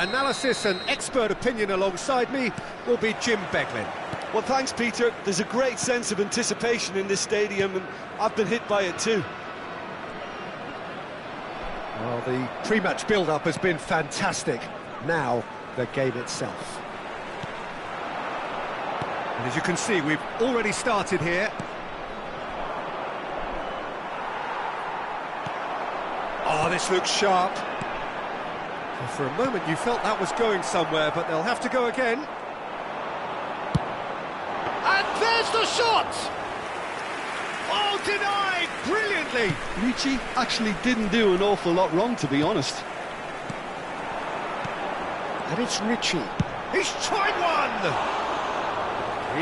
analysis and expert opinion alongside me will be Jim Beglin. Well, thanks, Peter. There's a great sense of anticipation in this stadium, and I've been hit by it too. Well, the pre-match build-up has been fantastic. Now, the game itself. And as you can see, we've already started here. Oh, this looks sharp. Well, for a moment you felt that was going somewhere, but they'll have to go again. And there's the shot! Oh, denied brilliantly! Ricci actually didn't do an awful lot wrong, to be honest. And it's Ricci. He's tried one!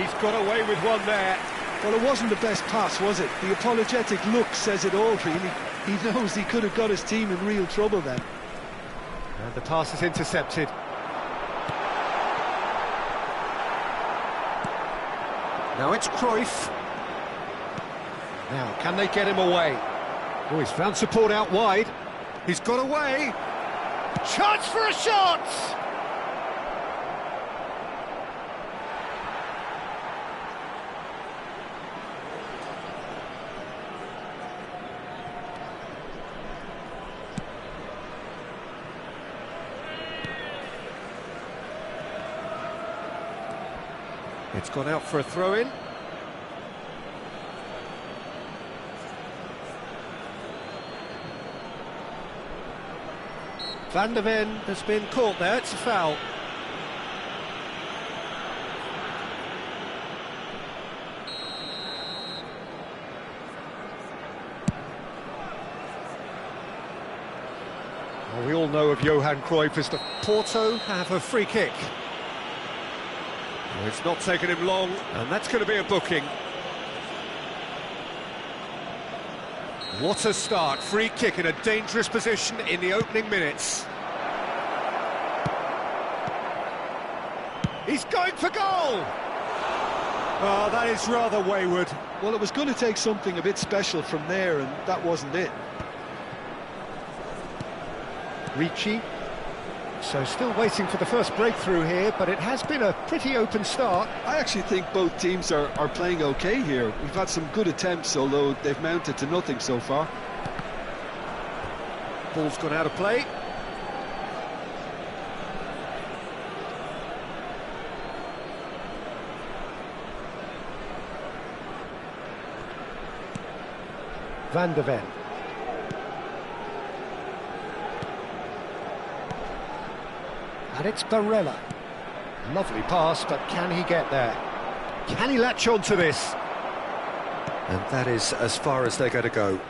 He's got away with one there. Well, it wasn't the best pass, was it? The apologetic look says it all, really. He knows he could have got his team in real trouble then. And the pass is intercepted. Now it's Cruyff. Now, can they get him away? Oh, he's found support out wide. He's got away. Chance for a shot! It's gone out for a throw-in. Van de Ven has been caught there, it's a foul. Well, we all know of Johan Cruyff as the Porto have a free kick. Well, it's not taken him long, and that's going to be a booking. What a start, free kick in a dangerous position in the opening minutes. He's going for goal! Oh, that is rather wayward. Well, it was going to take something a bit special from there, and that wasn't it. Ricci. So still waiting for the first breakthrough here, but it has been a pretty open start. I actually think both teams are playing okay here. We've had some good attempts, although they've mounted to nothing so far. Ball's gone out of play. Van de Ven. And it's Barella. Lovely pass, but can he get there? Can he latch on to this? And that is as far as they're going to go.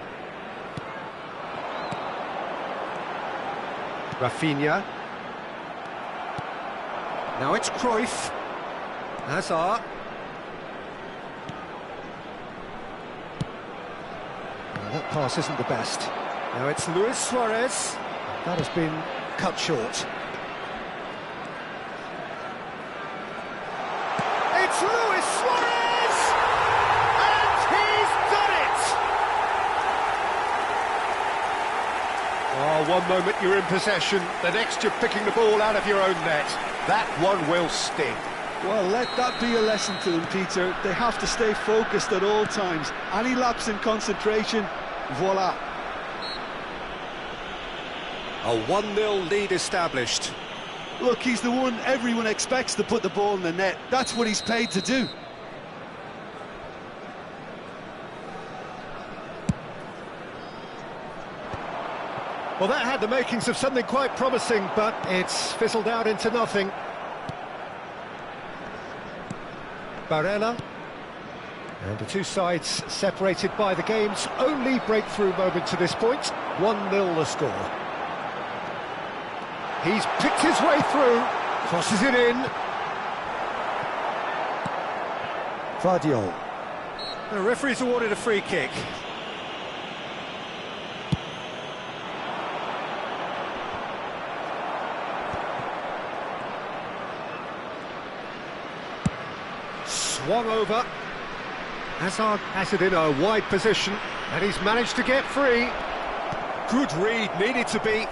Rafinha. Now it's Cruyff. Hazard. Well, that pass isn't the best. Now it's Luis Suarez. That has been cut short. It's Luis Suarez! And he's done it! Oh, one moment you're in possession, the next you're picking the ball out of your own net. That one will sting. Well, let that be a lesson to them, Peter. They have to stay focused at all times. Any lapse in concentration, voila. A 1-0 lead established. Look, he's the one everyone expects to put the ball in the net. That's what he's paid to do. Well, that had the makings of something quite promising, but it's fizzled out into nothing. Barella. And the two sides separated by the game's only breakthrough moment to this point. 1-0 the score. He's picked his way through, crosses it in. Vardiol. The referee's awarded a free kick. Swung over. Hazard has it in a wide position, and he's managed to get free. Good read, needed to be.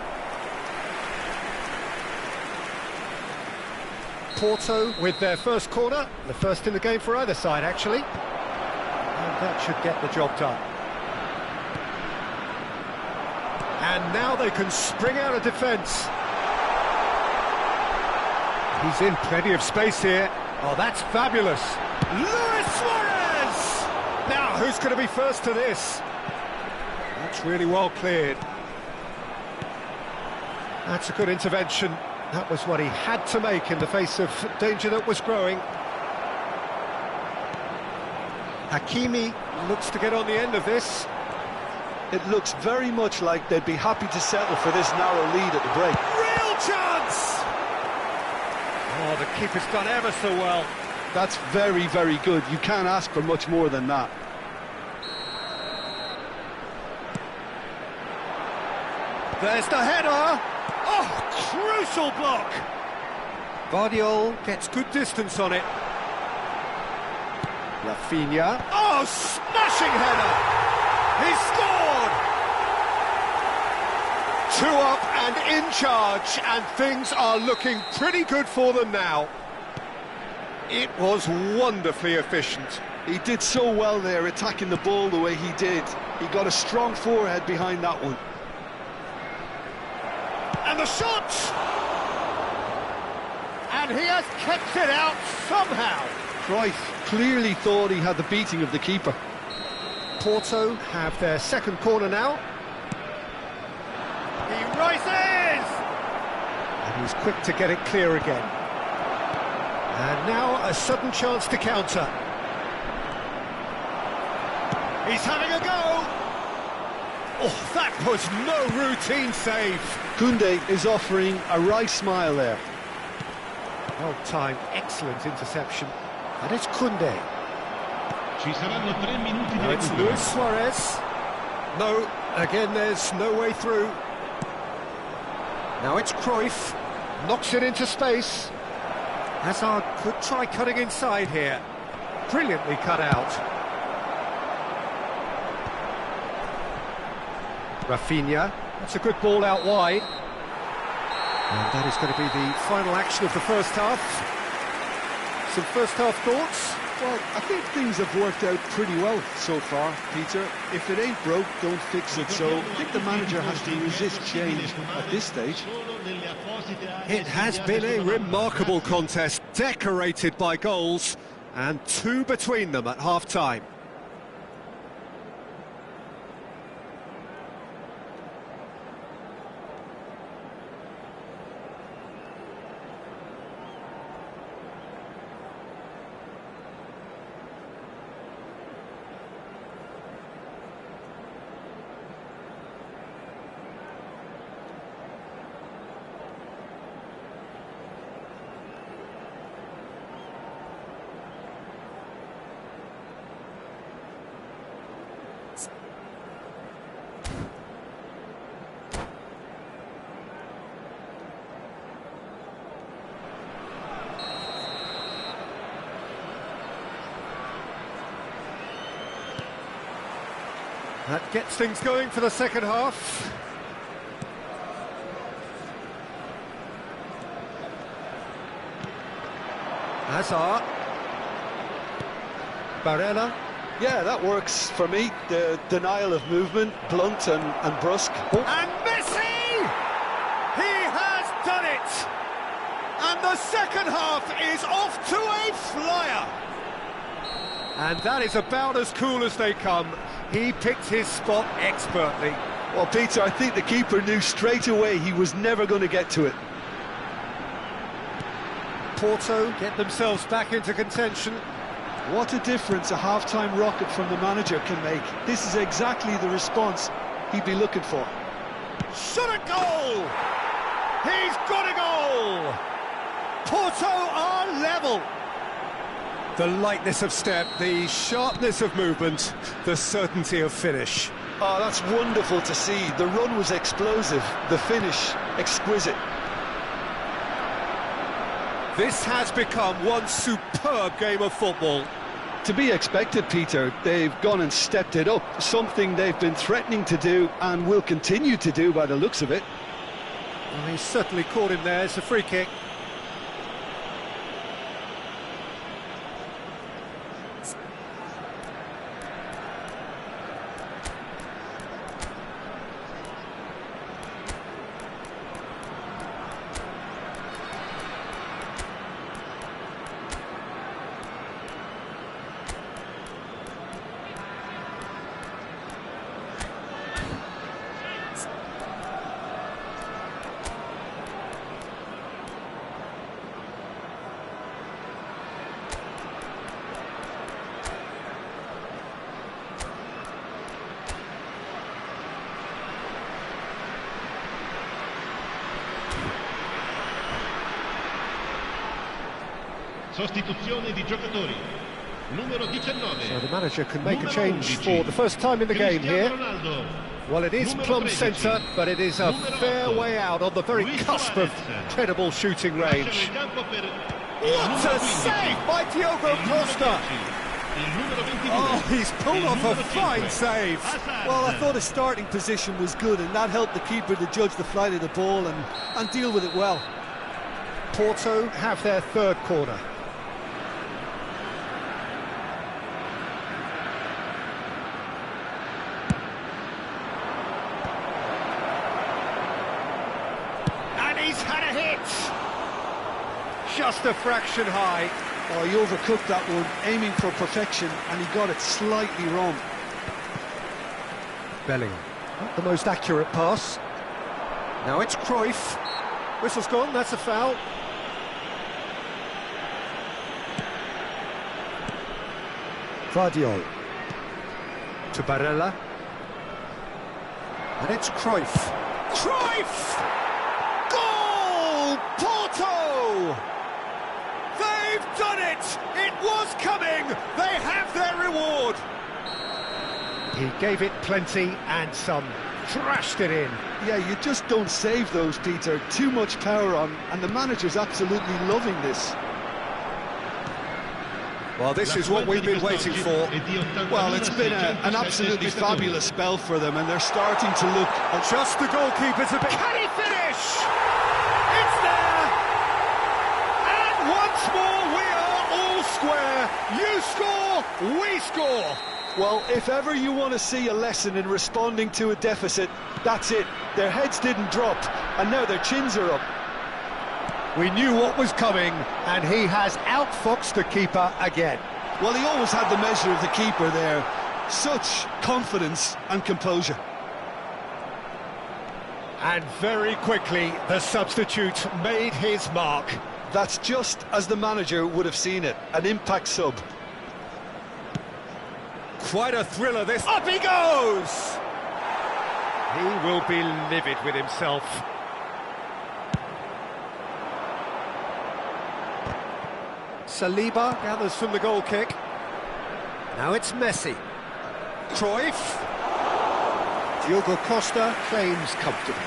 Porto with their first corner, the first in the game for either side, actually. And that should get the job done. And now they can spring out of defence. He's in plenty of space here. Oh, that's fabulous. Luis Suarez! Now, who's going to be first to this? That's really well cleared. That's a good intervention. That was what he had to make in the face of danger that was growing. Hakimi looks to get on the end of this. It looks very much like they'd be happy to settle for this narrow lead at the break. Real chance! Oh, the keeper's done ever so well. That's very, very good. You can't ask for much more than that. There's the header! Oh, crucial block! Guardiola gets good distance on it. Rafinha. Oh, smashing header! He scored! 2 up and in charge, and things are looking pretty good for them now. It was wonderfully efficient. He did so well there, attacking the ball the way he did. He got a strong forehead behind that one. And the shot! And he has kept it out somehow. Cruyff clearly thought he had the beating of the keeper. Porto have their second corner now. He rises! And he's quick to get it clear again. And now a sudden chance to counter. He's having a go! Oh, that was no routine save. Koundé is offering a right smile there. Well timed, excellent interception. And it's Koundé. Now it's Luis Suarez. No, again there's no way through. Now it's Cruyff. Knocks it into space. Hazard could try cutting inside here. Brilliantly cut out. Rafinha. That's a good ball out wide. And that is going to be the final action of the first half. Some first half thoughts? Well, I think things have worked out pretty well so far, Peter. If it ain't broke, don't fix it. So I think the manager has to resist change at this stage. It has been a remarkable contest, decorated by goals, and 2 between them at half-time. That gets things going for the second half. Hazard. Barella. Yeah, that works for me. The denial of movement, blunt and brusque. And Messi! He has done it! And the second half is off to a flyer. And that is about as cool as they come. He picked his spot expertly. Well, Peter, I think the keeper knew straight away he was never going to get to it. Porto get themselves back into contention. What a difference a half-time rocket from the manager can make. This is exactly the response he'd be looking for. Shot a goal! He's got a goal! Porto are level. The lightness of step, the sharpness of movement, the certainty of finish. Oh, that's wonderful to see. The run was explosive, the finish exquisite. This has become one superb game of football. To be expected, Peter. They've gone and stepped it up, something they've been threatening to do and will continue to do by the looks of it. Well, he certainly caught him there. It's a free kick. Sostituzione di giocatori. Numero 19. So the manager can make a change for the first time in the game here. Ronaldo. Well, it is plumb centre, but it is a fair way out on the very cusp of credible shooting range. What a save by Diogo Costa! Oh, he's pulled off a fine save. Well, I thought his starting position was good, and that helped the keeper to judge the flight of the ball and deal with it well. Porto have their third corner. And he's had a hit! Just a fraction high. Oh, he overcooked that one, aiming for perfection, and he got it slightly wrong. Bellingham, not the most accurate pass. Now it's Cruyff. Whistle's gone, that's a foul. Vardiol. To Barella. And it's Cruyff. Cruyff! Goal! Porto! They've done it! It was coming! They have their reward! He gave it plenty and some. Trashed it in. Yeah, you just don't save those, Peter. Too much power on, and the manager's absolutely loving this. Well, this is what we've been waiting for. Well, it's been an absolutely fabulous spell for them, and they're starting to look... Just the goalkeeper's a bit... Can he finish? It's there! And once more we are all square. You score, we score. Well, if ever you want to see a lesson in responding to a deficit, that's it. Their heads didn't drop, and now their chins are up. We knew what was coming, and he has outfoxed the keeper again. Well, he always had the measure of the keeper there. Such confidence and composure. And very quickly, the substitute made his mark. That's just as the manager would have seen it, an impact sub. Quite a thriller, this. Up he goes! He will be livid with himself. Saliba gathers from the goal kick. Now it's Messi. Cruyff. Diogo Costa claims comfortably.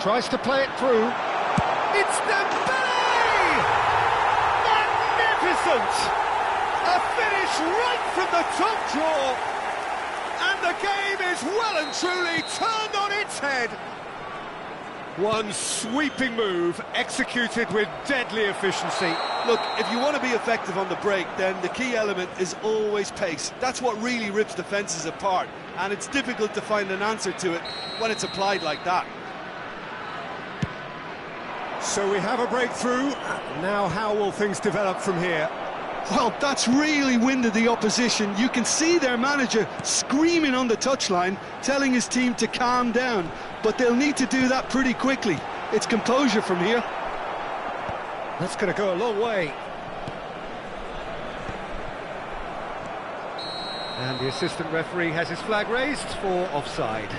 Tries to play it through. It's Dembele! Magnificent! A finish right from the top draw. And the game is well and truly turned on its head. One sweeping move, executed with deadly efficiency. Look, if you want to be effective on the break, then the key element is always pace. That's what really rips defences apart, and it's difficult to find an answer to it when it's applied like that. So we have a breakthrough. Now how will things develop from here? Well, that's really winded the opposition. You can see their manager screaming on the touchline, telling his team to calm down. But they'll need to do that pretty quickly. It's composure from here. That's going to go a long way. And the assistant referee has his flag raised for offside.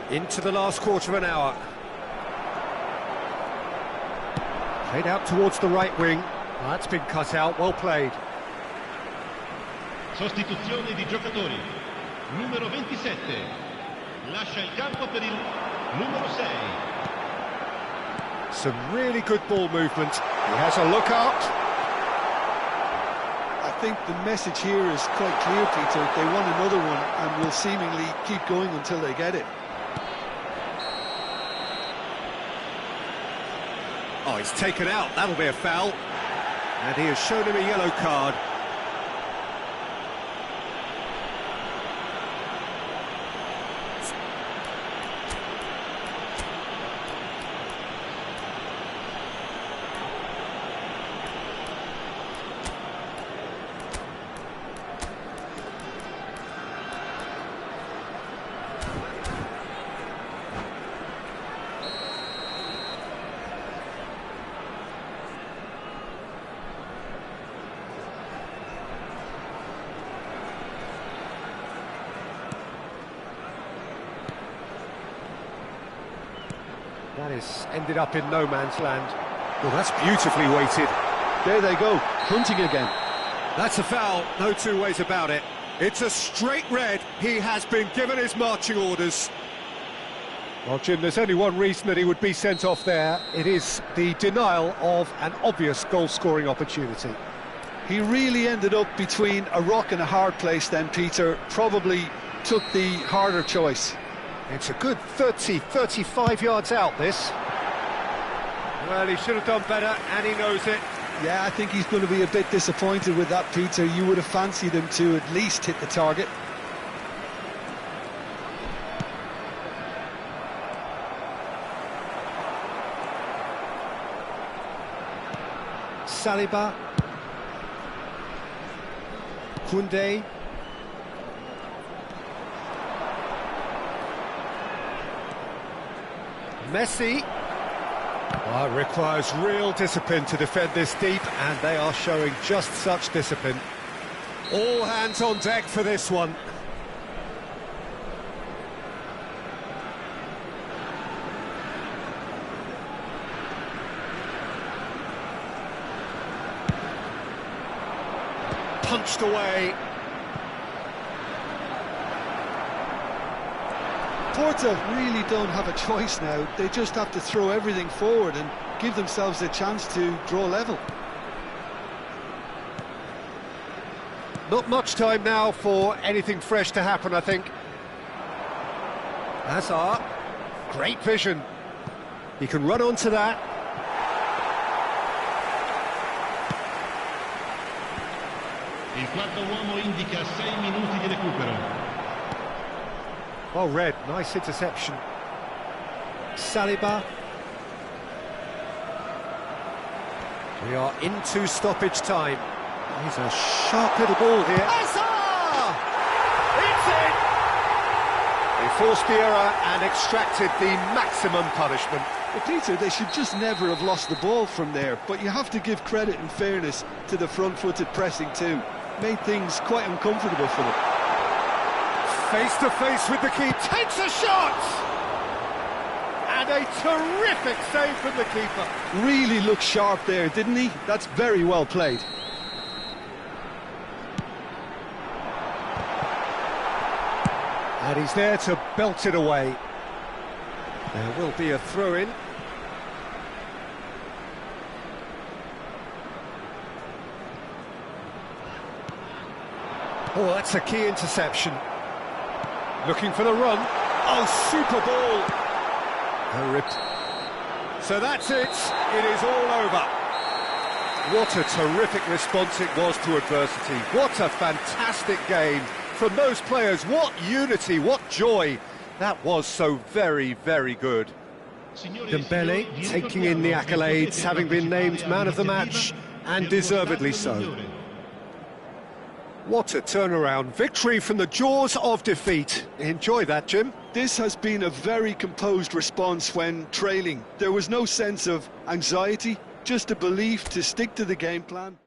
Into the last quarter of an hour. Played out towards the right wing. Oh, that's been cut out, well played. Sostituzione di giocatori. Numero 27. Lascia il campo per il numero 6. Some really good ball movement. He has a look up. I think the message here is quite clear, Peter. They want another one and will seemingly keep going until they get it. Oh, he's taken out. That'll be a foul. And he has shown him a yellow card. That is ended up in no man's land. Well, that's beautifully weighted. There they go, hunting again. That's a foul, no two ways about it. It's a straight red. He has been given his marching orders. Well, Jim, there's only one reason that he would be sent off there. It is the denial of an obvious goal-scoring opportunity. He really ended up between a rock and a hard place then, Peter. Probably took the harder choice. It's a good 35 yards out, this. Well, he should have done better, and he knows it. Yeah, I think he's going to be a bit disappointed with that, Peter. You would have fancied him to at least hit the target. Saliba. Koundé. Messi. Well, it requires real discipline to defend this deep, and they are showing just such discipline. All hands on deck for this one. Punched away. Porto really don't have a choice now. They just have to throw everything forward and give themselves a chance to draw level. Not much time now for anything fresh to happen, I think. Hazard, great vision. He can run onto that. Il quarto uomo indica 6 minuti di recupero. Well read, nice interception. Saliba. We are into stoppage time. He's a sharp little ball here. Hazard! It's in! They forced the error and extracted the maximum punishment. Well, Peter, they should just never have lost the ball from there, but you have to give credit and fairness to the front-footed pressing too. Made things quite uncomfortable for them. Face to face with the keeper, takes a shot! And a terrific save from the keeper. Really looked sharp there, didn't he? That's very well played. And he's there to belt it away. There will be a throw-in. Oh, that's a key interception. Looking for the run. Oh, super ball. A rip. So that's it. It is all over. What a terrific response it was to adversity. What a fantastic game from those players. What unity, what joy. That was so very, very good. Dembele taking in the accolades, having been named man of the match, and deservedly so. What a turnaround. Victory from the jaws of defeat. Enjoy that, Jim. This has been a very composed response when trailing. There was no sense of anxiety, just a belief to stick to the game plan.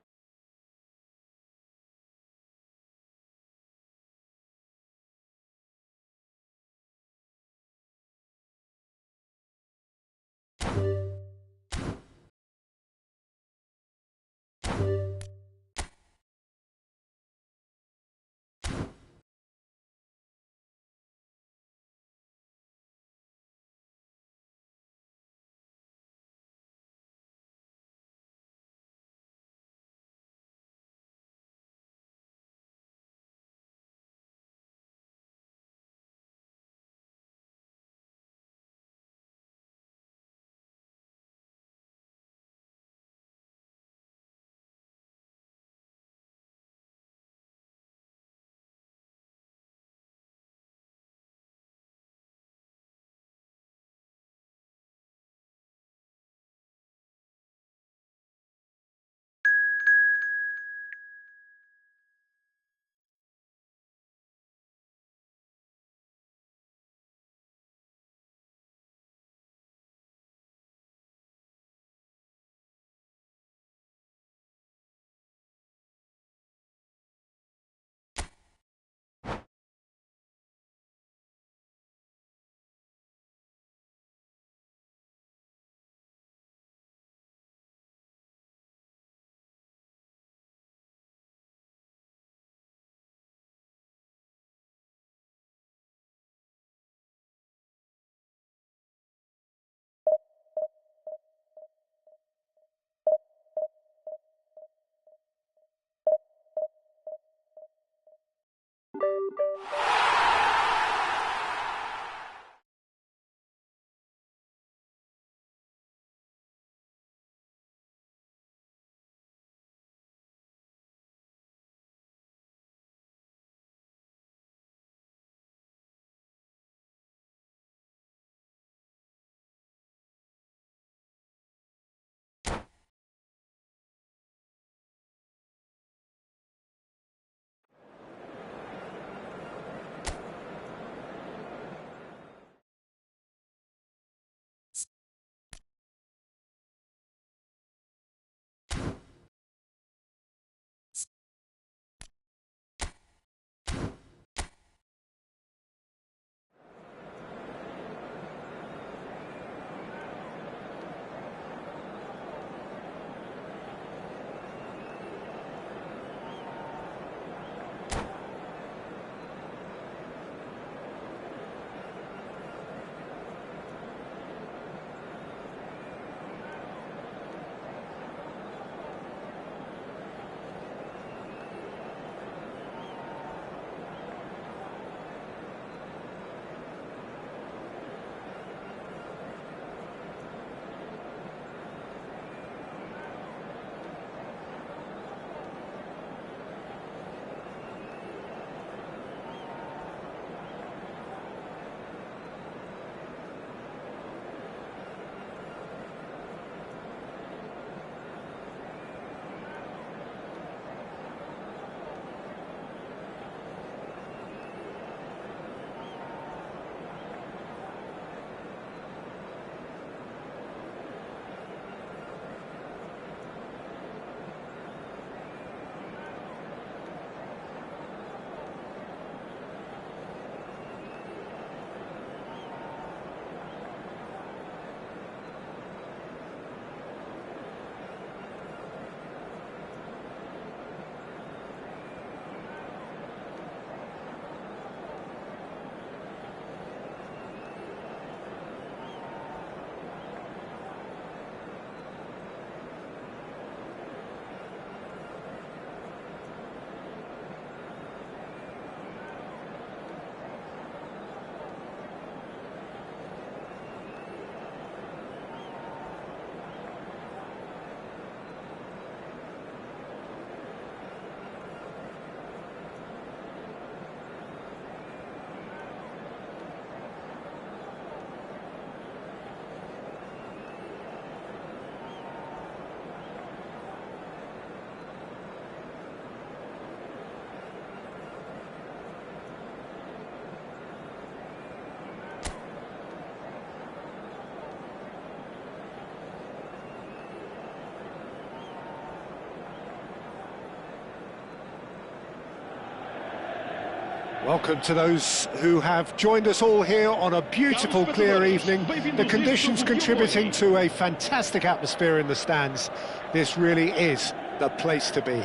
Welcome to those who have joined us all here on a beautiful, clear evening. The conditions contributing to a fantastic atmosphere in the stands. This really is the place to be.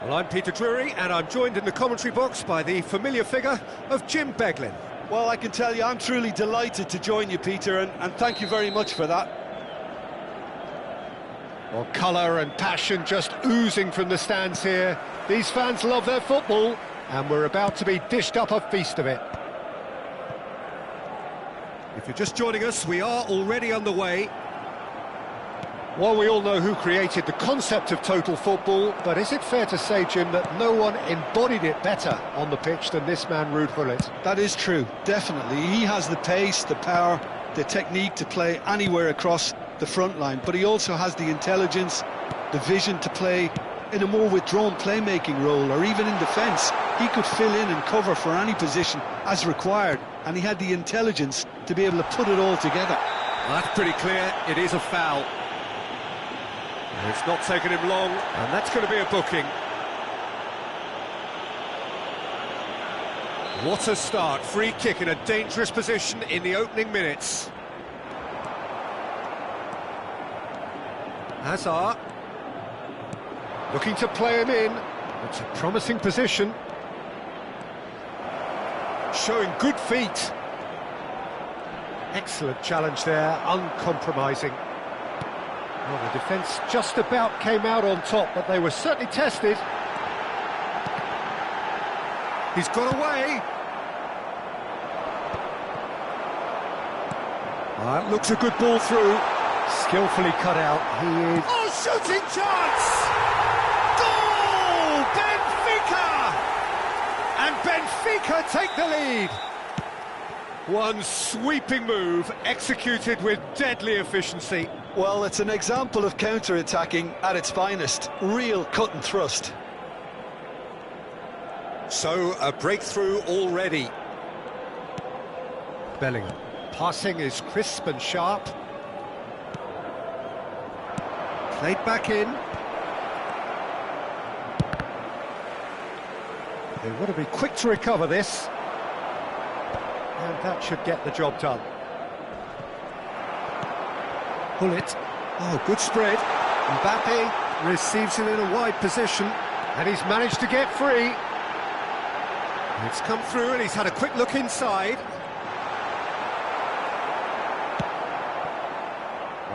Well, I'm Peter Drury, and I'm joined in the commentary box by the familiar figure of Jim Beglin. Well, I can tell you, I'm truly delighted to join you, Peter, and thank you very much for that. Well, colour and passion just oozing from the stands here. These fans love their football, and we're about to be dished up a feast of it. If you're just joining us, we are already underway. Well, we all know who created the concept of total football, but is it fair to say, Jim, that no one embodied it better on the pitch than this man, Ruud Gullit? That is true, definitely. He has the pace, the power, the technique to play anywhere across the front line, but he also has the intelligence, the vision to play in a more withdrawn playmaking role, or even in defence. He could fill in and cover for any position as required, and he had the intelligence to be able to put it all together. Well, that's pretty clear. It is a foul. It's not taken him long, and that's going to be a booking. What a start. Free kick in a dangerous position in the opening minutes. Hazard. Looking to play him in. It's a promising position. Showing good feet. Excellent challenge there, uncompromising. Well, the defence just about came out on top, but they were certainly tested. He's got away. That looks a good ball through. Skillfully cut out. He is... Oh, shooting chance! Goal! Benfica! And Benfica take the lead. One sweeping move, executed with deadly efficiency. Well, it's an example of counter-attacking at its finest. Real cut and thrust. So, a breakthrough already. Bellingham. Passing is crisp and sharp. Played back in. They want to be quick to recover this. And that should get the job done. Gullit. Oh, good spread. Mbappe receives it in a wide position, and he's managed to get free. It's come through, and he's had a quick look inside.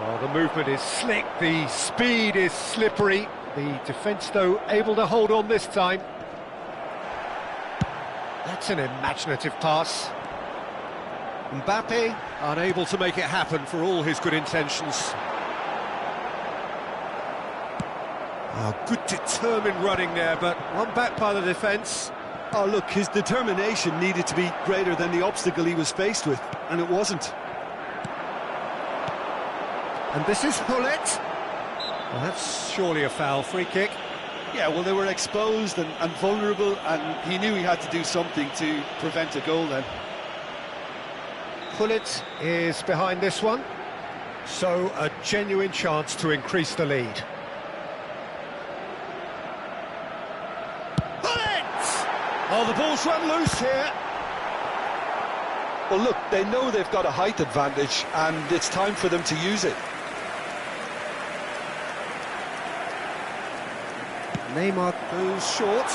Oh, the movement is slick, the speed is slippery. The defence, though, able to hold on this time. That's an imaginative pass. Mbappe unable to make it happen for all his good intentions. Oh, good determined running there, but one back by the defence. Oh, look, his determination needed to be greater than the obstacle he was faced with, and it wasn't. And this is Gullit. Well, that's surely a foul. Free kick. Yeah, well, they were exposed and vulnerable, and he knew he had to do something to prevent a goal then. Gullit is behind this one, so a genuine chance to increase the lead. Gullit! Oh, the ball's run loose here. Well, look, they know they've got a height advantage, and it's time for them to use it. Neymar goes short.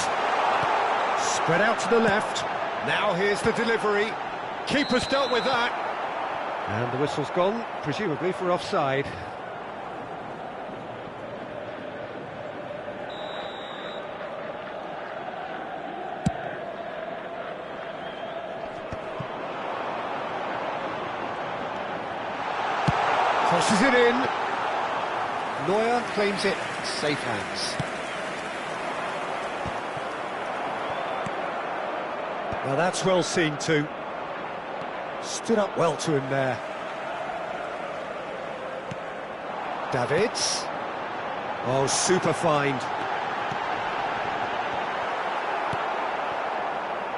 Spread out to the left. Now here's the delivery. Keeper's dealt with that. And the whistle's gone, presumably for offside. Crosses it in. Neuer claims it. Safe hands. Now that's well seen too. Stood up well to him there. Davids. Oh, super find.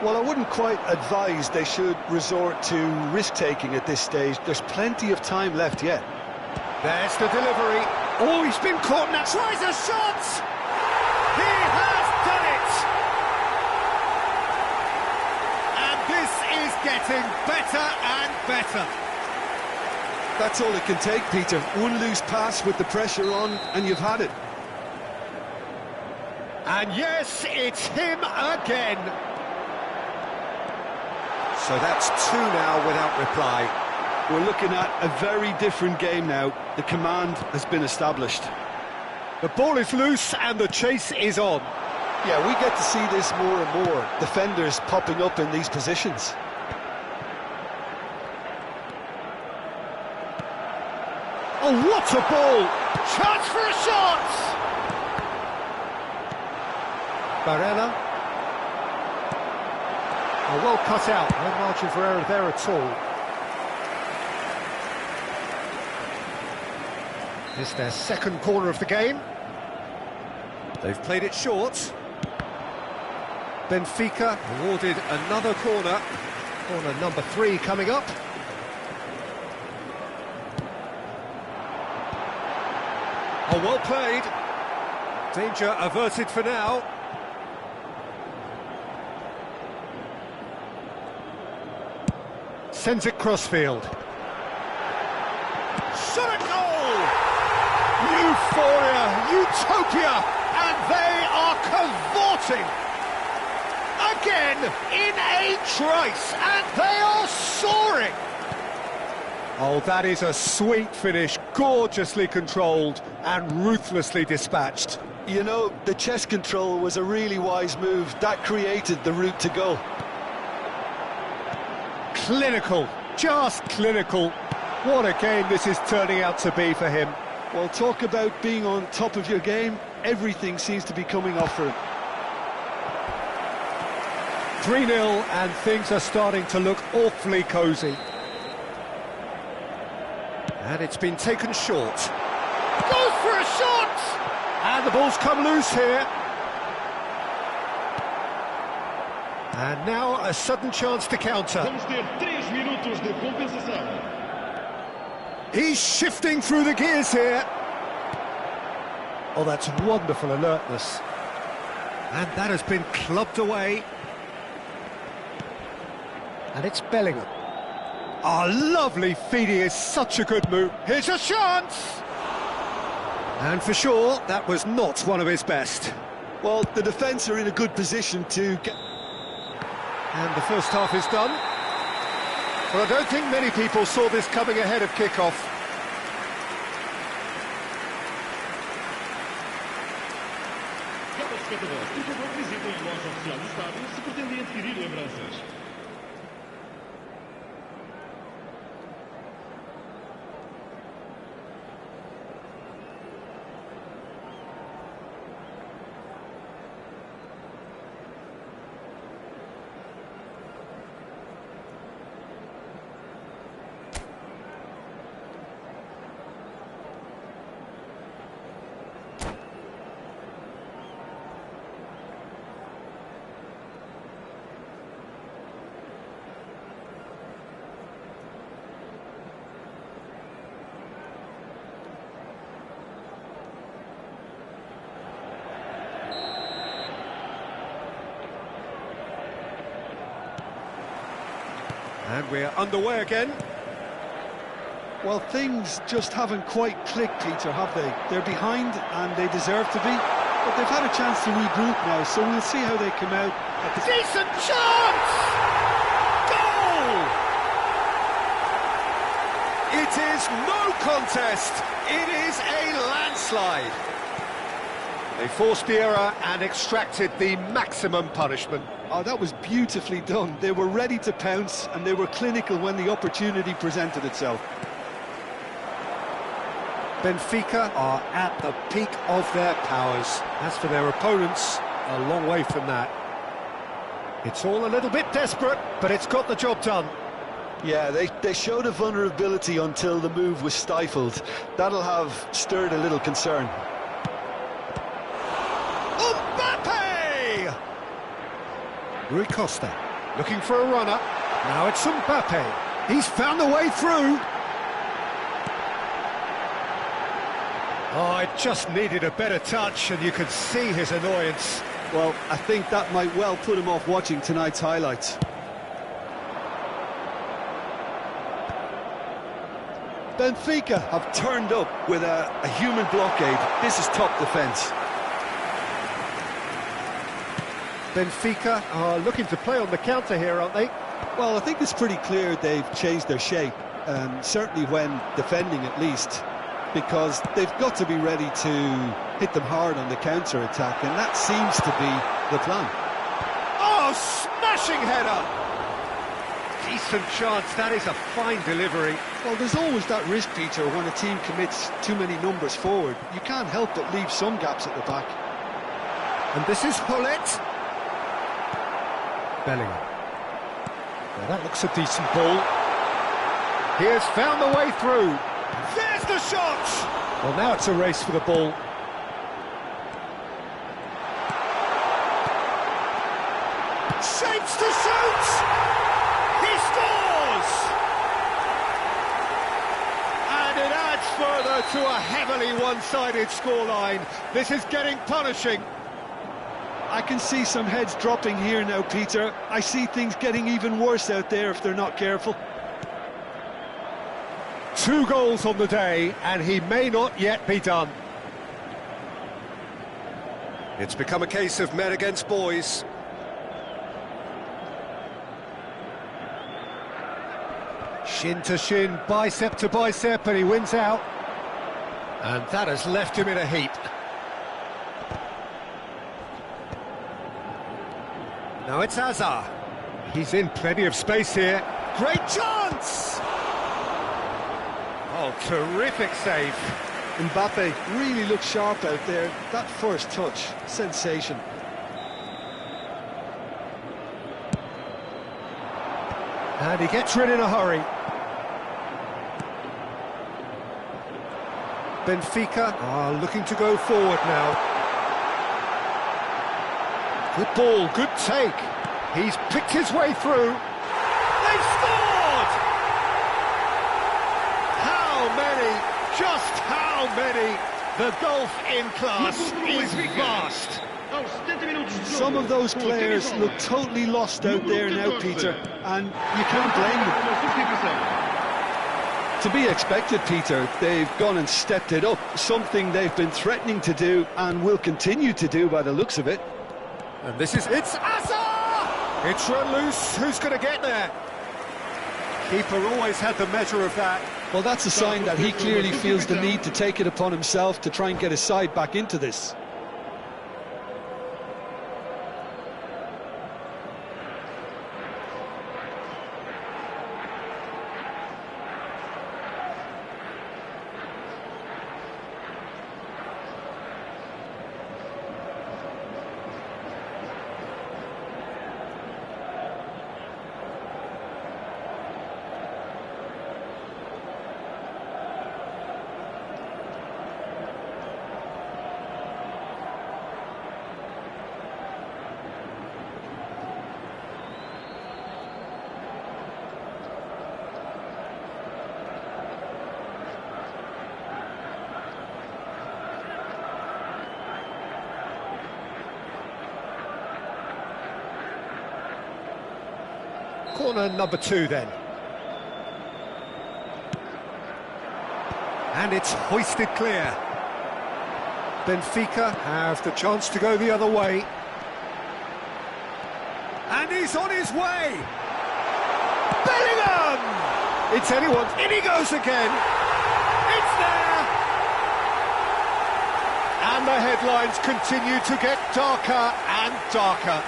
Well, I wouldn't quite advise they should resort to risk-taking at this stage. There's plenty of time left yet. There's the delivery. Oh, he's been caught now. Tries a shot! He has done it! getting better and better. That's all it can take, Peter. One loose pass with the pressure on, and you've had it. And yes, it's him again. So that's two now without reply. We're looking at a very different game now. The command has been established. The ball is loose and the chase is on. Yeah, we get to see this more and more. Defenders popping up in these positions. Oh, what a ball! Chance for a shot! Barella. Oh, well cut out. No margin for error there at all. It's their second corner of the game. They've played it short. Benfica awarded another corner. Corner number 3 coming up. Oh, well played. Danger averted for now. Sends it crossfield. Shot at goal! Euphoria, utopia, and they are cavorting. Again, in a trice, and they are soaring. Oh, that is a sweet finish, gorgeously controlled and ruthlessly dispatched. You know, the chest control was a really wise move. That created the route to goal. Clinical, just clinical. What a game this is turning out to be for him. Well, talk about being on top of your game. Everything seems to be coming off for him. 3-0 and things are starting to look awfully cosy. And it's been taken short. Goes for a shot! And the ball's come loose here. And now a sudden chance to counter. Vamos ter 3 minutos de compensação. He's shifting through the gears here. Oh, that's wonderful alertness. And that has been clubbed away. And it's Bellingham. Oh, lovely feeding is such a good move. Here's a chance! And for sure, that was not one of his best. Well, the defence are in a good position to get... And the first half is done. Well, I don't think many people saw this coming ahead of kick-off. Cada espectador, por favor, visitem a loja oficial do estádio se pretendem adquirir lembranças. And we're underway again. Well, things just haven't quite clicked, Peter, have they? They're behind, and they deserve to be. But they've had a chance to regroup now, so we'll see how they come out. Decent chance! Goal! It is no contest. It is a landslide. They forced the error and extracted the maximum punishment. Oh, that was beautifully done. They were ready to pounce, and they were clinical when the opportunity presented itself. Benfica are at the peak of their powers. As for their opponents, a long way from that. It's all a little bit desperate, but it's got the job done. Yeah, they showed a vulnerability until the move was stifled. That'll have stirred a little concern. Mbappe! Rui Costa looking for a runner. Now it's Mbappe. He's found the way through. Oh, it just needed a better touch, and you could see his annoyance. Well, I think that might well put him off watching tonight's highlights. Benfica have turned up with a human blockade. This is top defence. Benfica are looking to play on the counter here, aren't they? Well, I think it's pretty clear they've changed their shape, certainly when defending at least, because they've got to be ready to hit them hard on the counter-attack, and that seems to be the plan. Oh, smashing header! Decent chance, that is a fine delivery. Well, there's always that risk, Peter, when a team commits too many numbers forward. You can't help but leave some gaps at the back. And this is Hullet. Bellingham. Now that looks a decent ball. He has found the way through. There's the shot! Well, now it's a race for the ball. Shapes to shoot! He scores! And it adds further to a heavily one-sided scoreline. This is getting punishing. I can see some heads dropping here now, Peter. I see things getting even worse out there if they're not careful. 2 goals on the day, and he may not yet be done. It's become a case of men against boys. Shin to shin, bicep to bicep, and he wins out. And that has left him in a heap. Now it's Hazard. He's in plenty of space here. Great chance! Oh, terrific save. Mbappe really looks sharp out there. That first touch, sensation. And he gets rid in a hurry. Benfica are looking to go forward now. Good ball, good take. He's picked his way through. They've scored! How many? Just how many? The gulf in class is vast. Some of those players look totally lost out there now, Peter, and you can't blame them. To be expected, Peter. They've gone and stepped it up, something they've been threatening to do and will continue to do by the looks of it. And this is... It's Hazard! It's run loose. Who's going to get there? Keeper always had the measure of that. Well, that's a sign that he clearly feels the need to take it upon himself to try and get his side back into this. Corner number 2 then. And it's hoisted clear. Benfica have the chance to go the other way. And he's on his way! Bellingham! It's anyone's. In he goes again! It's there! And the headlines continue to get darker and darker.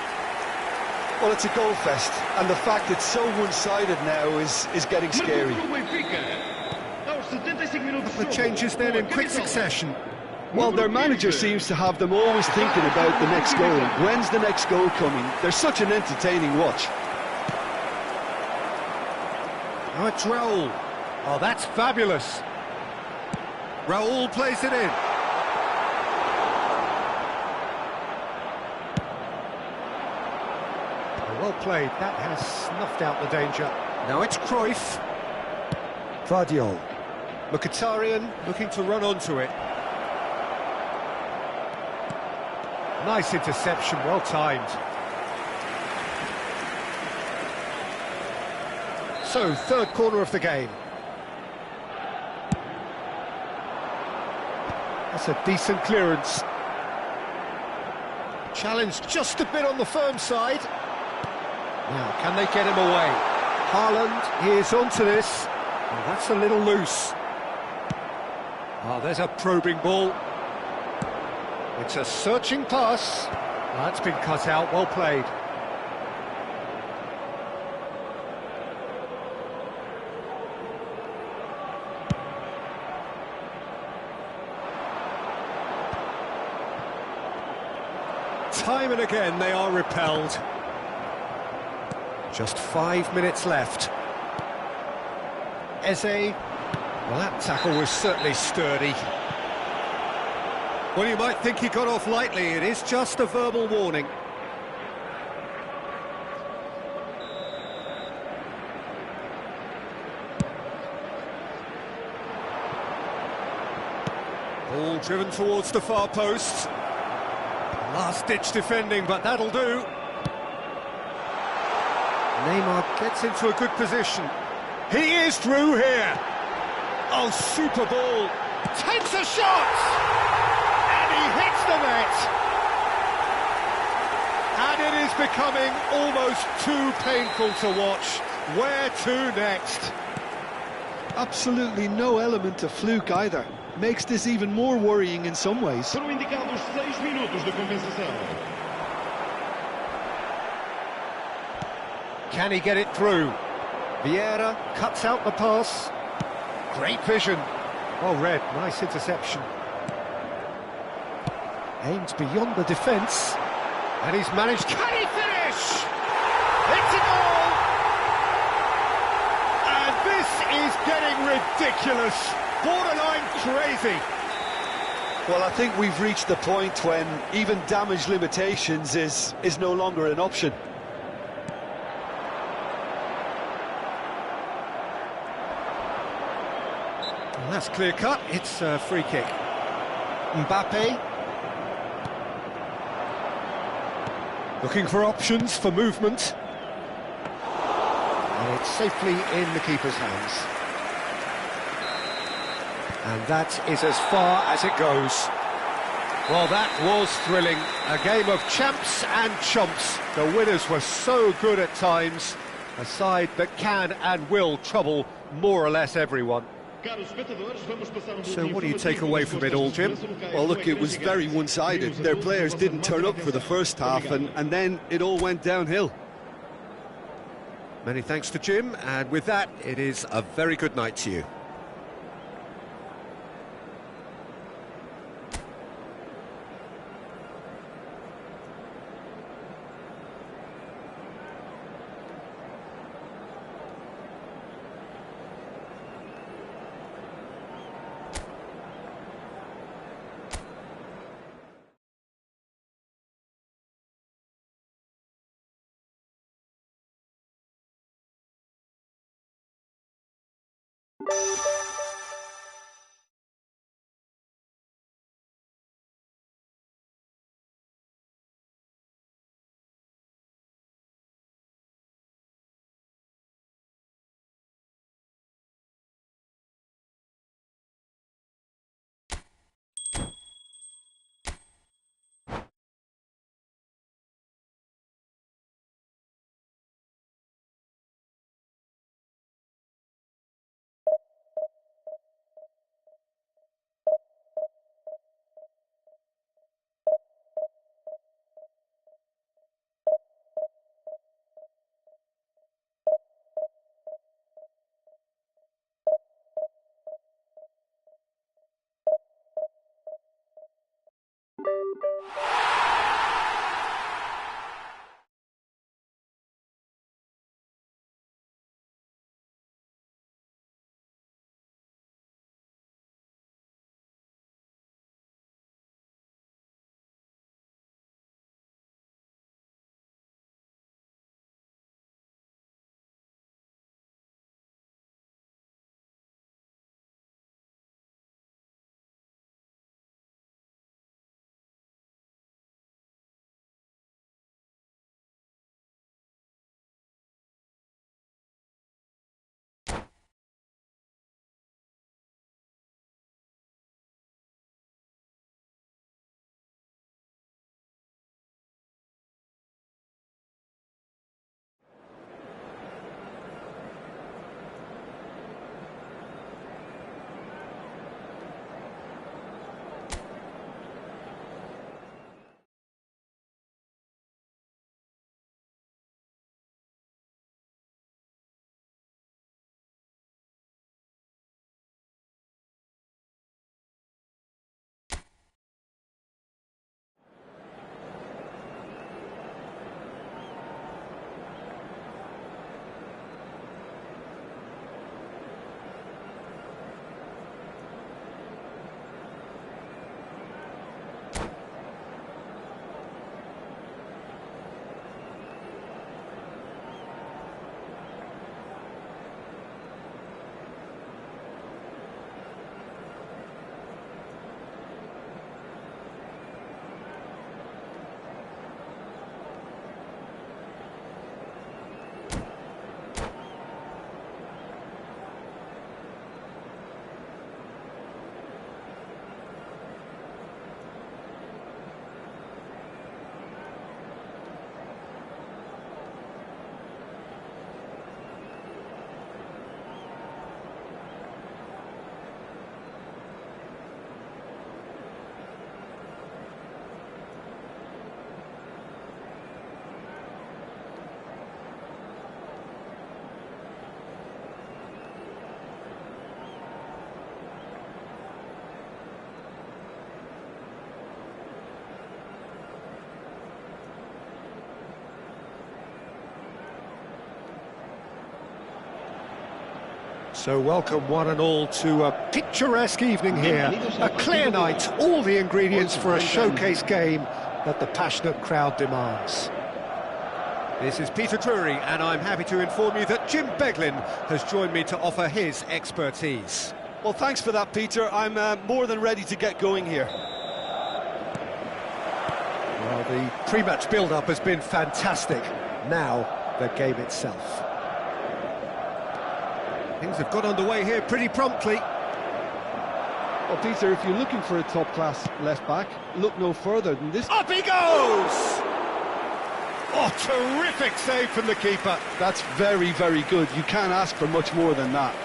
Well, it's a goal fest, and the fact it's so one-sided now is getting scary. The changes then in quick succession. Well, their manager seems to have them always thinking about the next goal. When's the next goal coming? They're such an entertaining watch. Oh, it's Raul. Oh, that's fabulous. Raul plays it in. Well played, that has snuffed out the danger. Now it's Cruyff. Vardiol. Mkhitaryan looking to run onto it. Nice interception, well timed. So, third corner of the game. That's a decent clearance. Challenge just a bit on the firm side. Now, can they get him away? Haaland is onto this. Oh, that's a little loose. Oh, there's a probing ball. It's a searching pass. Oh, that's been cut out, well played. Time and again they are repelled. Just 5 minutes left. Eze. Well, that tackle was certainly sturdy. Well, you might think he got off lightly. It is just a verbal warning. Ball driven towards the far post. Last-ditch defending, but that'll do. Neymar gets into a good position. He is through here. Oh, super ball. Takes a shot! And he hits the net. And it is becoming almost too painful to watch. Where to next? Absolutely no element of fluke either. Makes this even more worrying in some ways. Foram indicados 6 minutos de compensação. Can he get it through? Vieira cuts out the pass. Great vision. Oh, Red, nice interception. Aimed beyond the defence. And he's managed... Can he finish? It's a goal! And this is getting ridiculous. Borderline crazy. Well, I think we've reached the point when even damage limitations is no longer an option. Well, that's clear cut. It's a free kick. Mbappe. Looking for options for movement. And it's safely in the keeper's hands. And that is as far as it goes. Well, that was thrilling. A game of champs and chumps. The winners were so good at times. A side that can and will trouble more or less everyone. So what do you take away from it all, Jim? Well, look, it was very one-sided. Their players didn't turn up for the first half, and then it all went downhill. Many thanks to Jim, and with that, it is a very good night to you. So welcome one and all to a picturesque evening here, a clear night, all the ingredients for a showcase game that the passionate crowd demands. This is Peter Drury, and I'm happy to inform you that Jim Beglin has joined me to offer his expertise. Well, thanks for that, Peter. I'm more than ready to get going here. Well, the pre-match build-up has been fantastic. Now, the game itself. Things have got underway here pretty promptly. Well, Peter, if you're looking for a top-class left-back, look no further than this. Up he goes! Oh, terrific save from the keeper. That's very, very good. You can't ask for much more than that.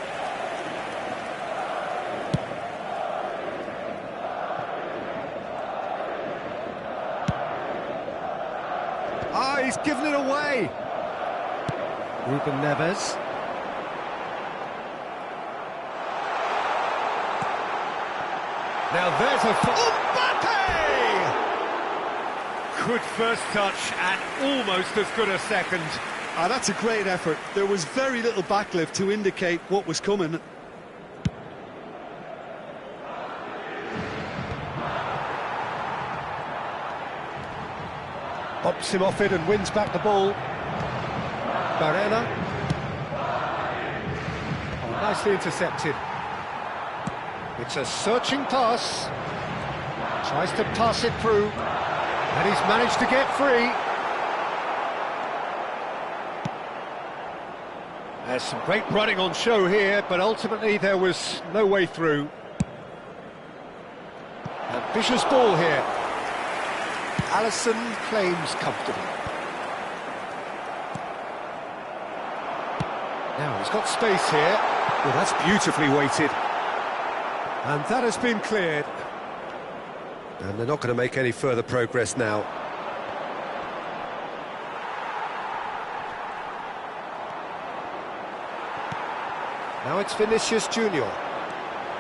Ah, he's given it away. Ruben Neves. Now there's a... Mbappe! Good first touch and almost as good a second. Ah, that's a great effort. There was very little backlift to indicate what was coming. Pops him off it and wins back the ball. Barella. Oh, nicely intercepted. It's a searching pass. Tries to pass it through. And he's managed to get free. There's some great running on show here, but ultimately there was no way through. Ambitious ball here. Alisson claims comfortably. Now he's got space here. Well, that's beautifully weighted. And that has been cleared. And they're not going to make any further progress now. Now it's Vinicius Junior.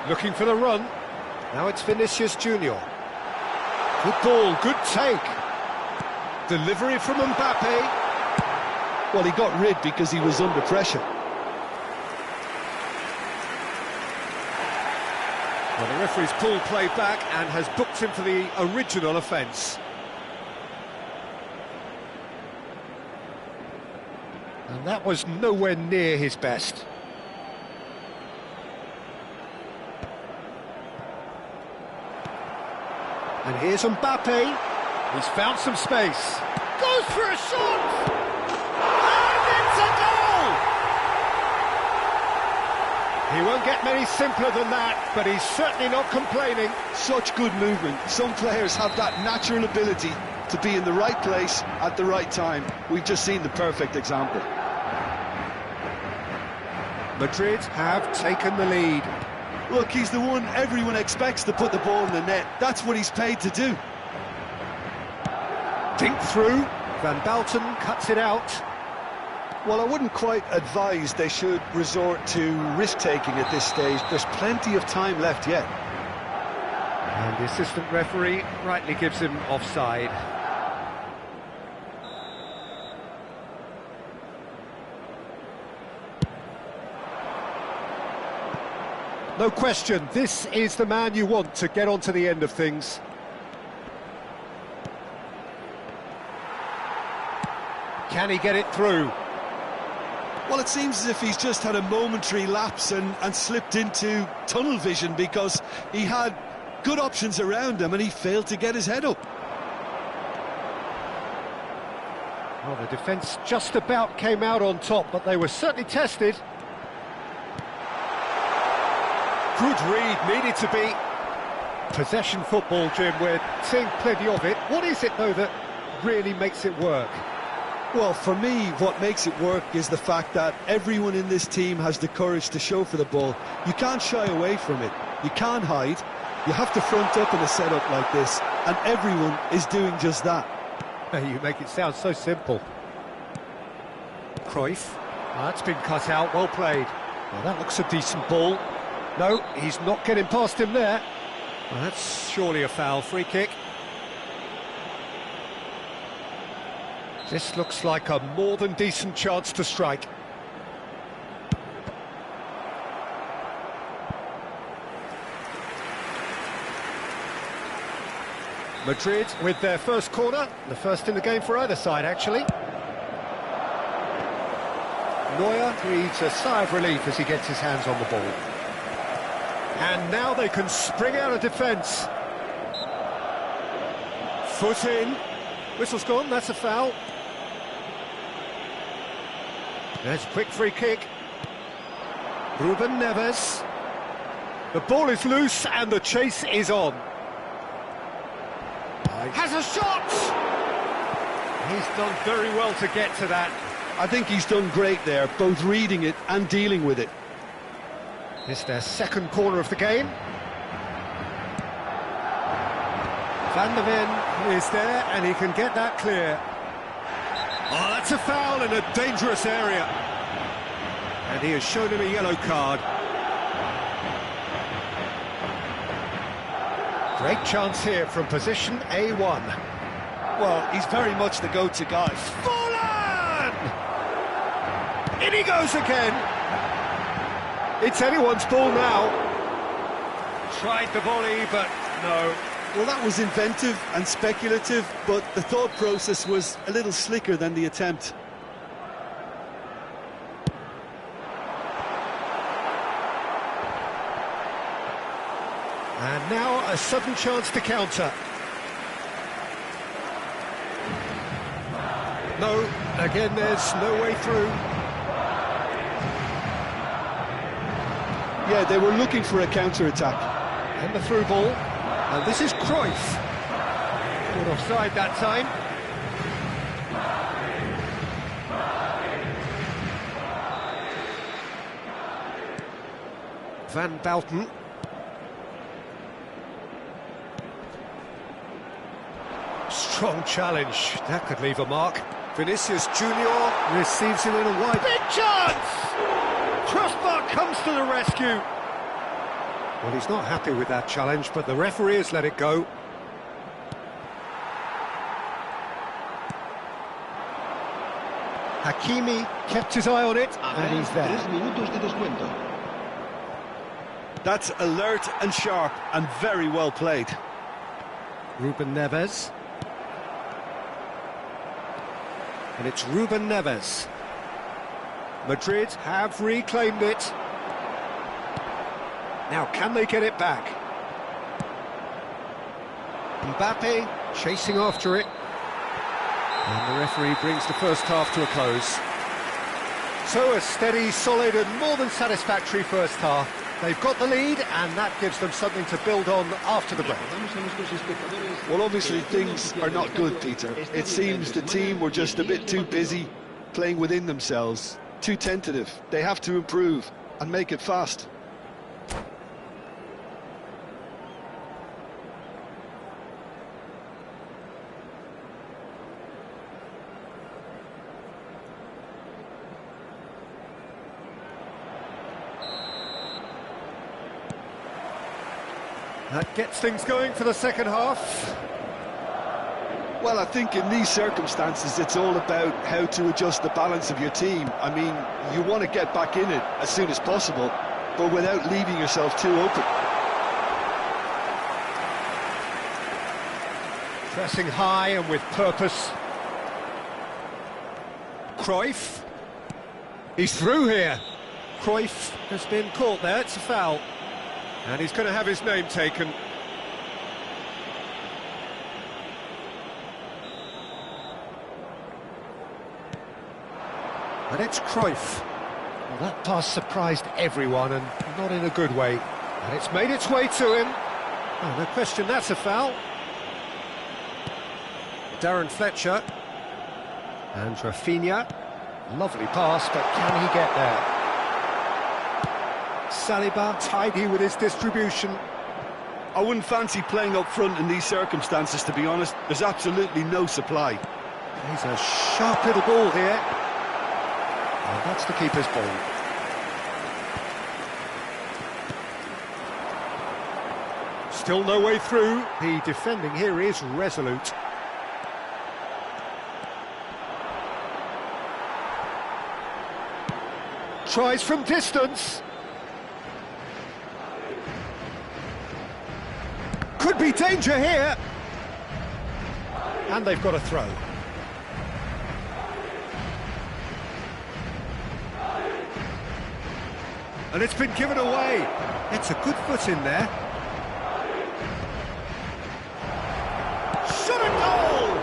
Looking for the run. Now it's Vinicius Junior. Good ball, good take. Delivery from Mbappe. Well, he got rid because he was under pressure. Well, the referee's pulled play back and has booked him for the original offence. And that was nowhere near his best. And here's Mbappe. He's found some space. Goes for a shot! And it's a goal! He won't get many simpler than that, but he's certainly not complaining. Such good movement. Some players have that natural ability to be in the right place at the right time. We've just seen the perfect example. Madrid have taken the lead. Look, he's the one everyone expects to put the ball in the net. That's what he's paid to do. Dink through. Van Basten cuts it out. Well, I wouldn't quite advise they should resort to risk-taking at this stage. There's plenty of time left yet. And the assistant referee rightly gives him offside. No question, this is the man you want to get onto the end of things. Can he get it through? Well, it seems as if he's just had a momentary lapse and slipped into tunnel vision because he had good options around him and he failed to get his head up. Well, the defence just about came out on top, but they were certainly tested. Good read, needed to be. Possession football, Jim, we're seeing plenty of it. What is it, though, that really makes it work? Well, for me, what makes it work is the fact that everyone in this team has the courage to show for the ball. You can't shy away from it. You can't hide. You have to front up in a setup like this, and everyone is doing just that. You make it sound so simple. Cruyff. That's been cut out, well played. Well, that looks a decent ball. No, he's not getting past him there. Well, that's surely a foul. Free kick. This looks like a more than decent chance to strike. Madrid with their first corner, the first in the game for either side, actually. Neuer breathes a sigh of relief as he gets his hands on the ball. And now they can spring out of defence. Foot in. Whistle's gone, that's a foul. There's a quick free kick. Ruben Neves. The ball is loose and the chase is on. Has a shot! He's done very well to get to that. I think he's done great there, both reading it and dealing with it. It's their second corner of the game. Van der Ven is there and he can get that clear. Oh, that's a foul in a dangerous area. And he has shown him a yellow card. Great chance here from position A1. Well, he's very much the go-to guy. Fallen! In he goes again. It's anyone's ball now. Tried the volley, but no. Well, that was inventive and speculative, but the thought process was a little slicker than the attempt. And now a sudden chance to counter. No, again there's no way through. Yeah, they were looking for a counter-attack. And the through ball. And this is Cruyff. Caught offside that time. Van Bouten. Strong challenge, that could leave a mark. Vinicius Junior receives him in a wide... Big chance! Crossbar comes to the rescue. Well, he's not happy with that challenge, but the referee has let it go. Hakimi kept his eye on it, and he's there. That's alert and sharp and very well played. Ruben Neves. And it's Ruben Neves. Madrid have reclaimed it. Now, can they get it back? Mbappe chasing after it. And the referee brings the first half to a close. So a steady, solid and more than satisfactory first half. They've got the lead and that gives them something to build on after the break. Well, obviously things are not good, Peter. It seems the team were just a bit too busy playing within themselves, too tentative. They have to improve and make it fast. That gets things going for the second half. Well, I think in these circumstances it's all about how to adjust the balance of your team. I mean, you want to get back in it as soon as possible, but without leaving yourself too open. Pressing high and with purpose. Cruyff. He's through here. Cruyff has been caught there, it's a foul. And he's going to have his name taken. And it's Cruyff. Well, that pass surprised everyone, and not in a good way. And it's made its way to him. Oh, no question, that's a foul. Darren Fletcher. And Rafinha. Lovely pass, but can he get there? Saliba tidy with his distribution. I wouldn't fancy playing up front in these circumstances, to be honest. There's absolutely no supply. He's a sharp little ball here. And that's the keeper's ball. Still no way through. The defending here is resolute. Tries from distance. Could be danger here. And they've got a throw. And it's been given away. It's a good foot in there. Shot and goal!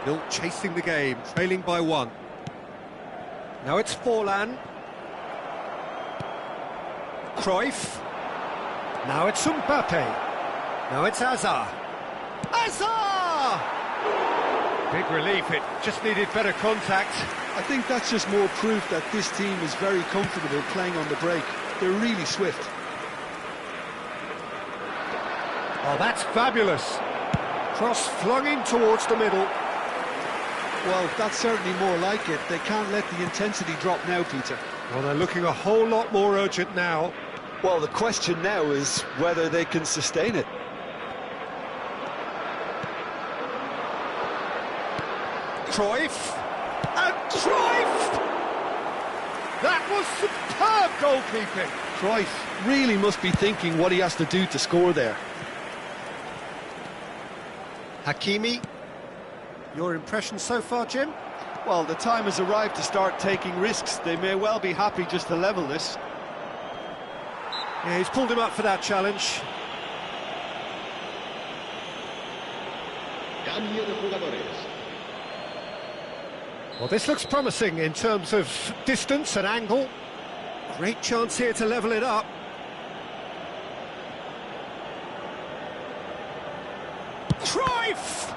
Still chasing the game, trailing by 1. Now it's Forlan. Cruyff. Now it's Mbappe. Now it's Hazard. Hazard! Big relief, it just needed better contact. I think that's just more proof that this team is very comfortable playing on the break. They're really swift. Oh, that's fabulous. Cross flung in towards the middle. Well, that's certainly more like it. They can't let the intensity drop now, Peter. Well, they're looking a whole lot more urgent now. Well, the question now is whether they can sustain it. Cruyff. And Cruyff! That was superb goalkeeping. Cruyff really must be thinking what he has to do to score there. Hakimi. Your impression so far, Jim? Well, the time has arrived to start taking risks. They may well be happy just to level this. Yeah, he's pulled him up for that challenge. Cambio de jugadores. Well, this looks promising in terms of distance and angle. Great chance here to level it up. Cruyff!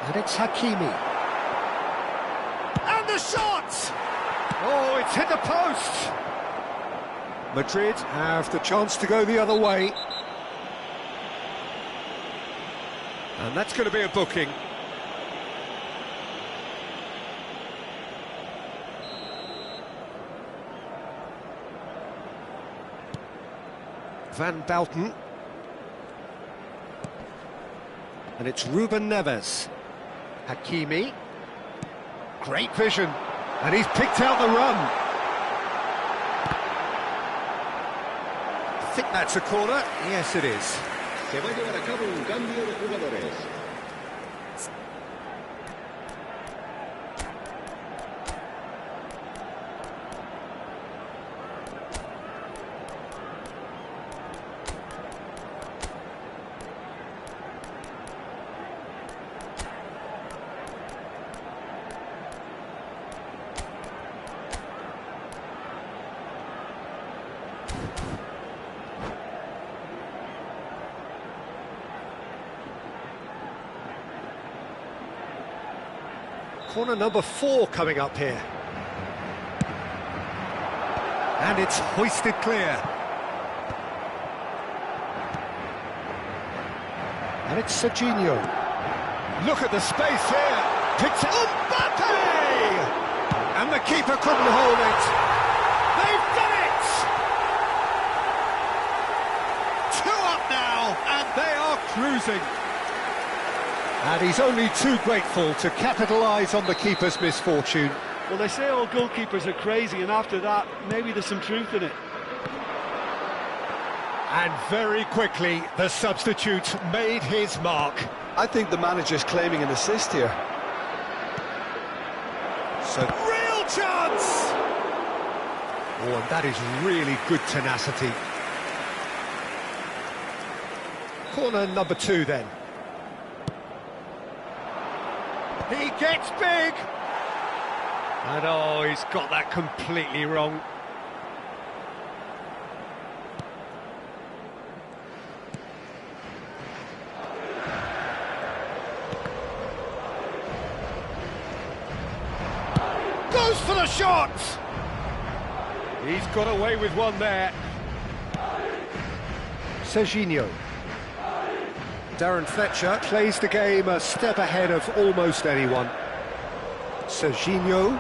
And it's Hakimi. And the shot! Oh, it's hit the post! Madrid have the chance to go the other way. And that's going to be a booking. Van Belten. And it's Ruben Neves. Hakimi. Great vision. And he's picked out the run. I think that's a corner. Yes, it is. Se va a llevar a cabo un cambio de jugadores. Corner number 4 coming up here. And it's hoisted clear. And it's Serginho. Look at the space here. Picks it. Mbappe! And the keeper couldn't hold it. They've done it! 2 up now, and they are cruising. And he's only too grateful to capitalise on the keeper's misfortune. Well, they say all goalkeepers are crazy, and after that, maybe there's some truth in it. And very quickly, the substitute made his mark. I think the manager's claiming an assist here. So, real chance! Oh, and that is really good tenacity. Corner number 2 then. He gets big! And oh, he's got that completely wrong. Goes for the shot! He's got away with one there. Serginho. Darren Fletcher plays the game a step ahead of almost anyone. Serginho.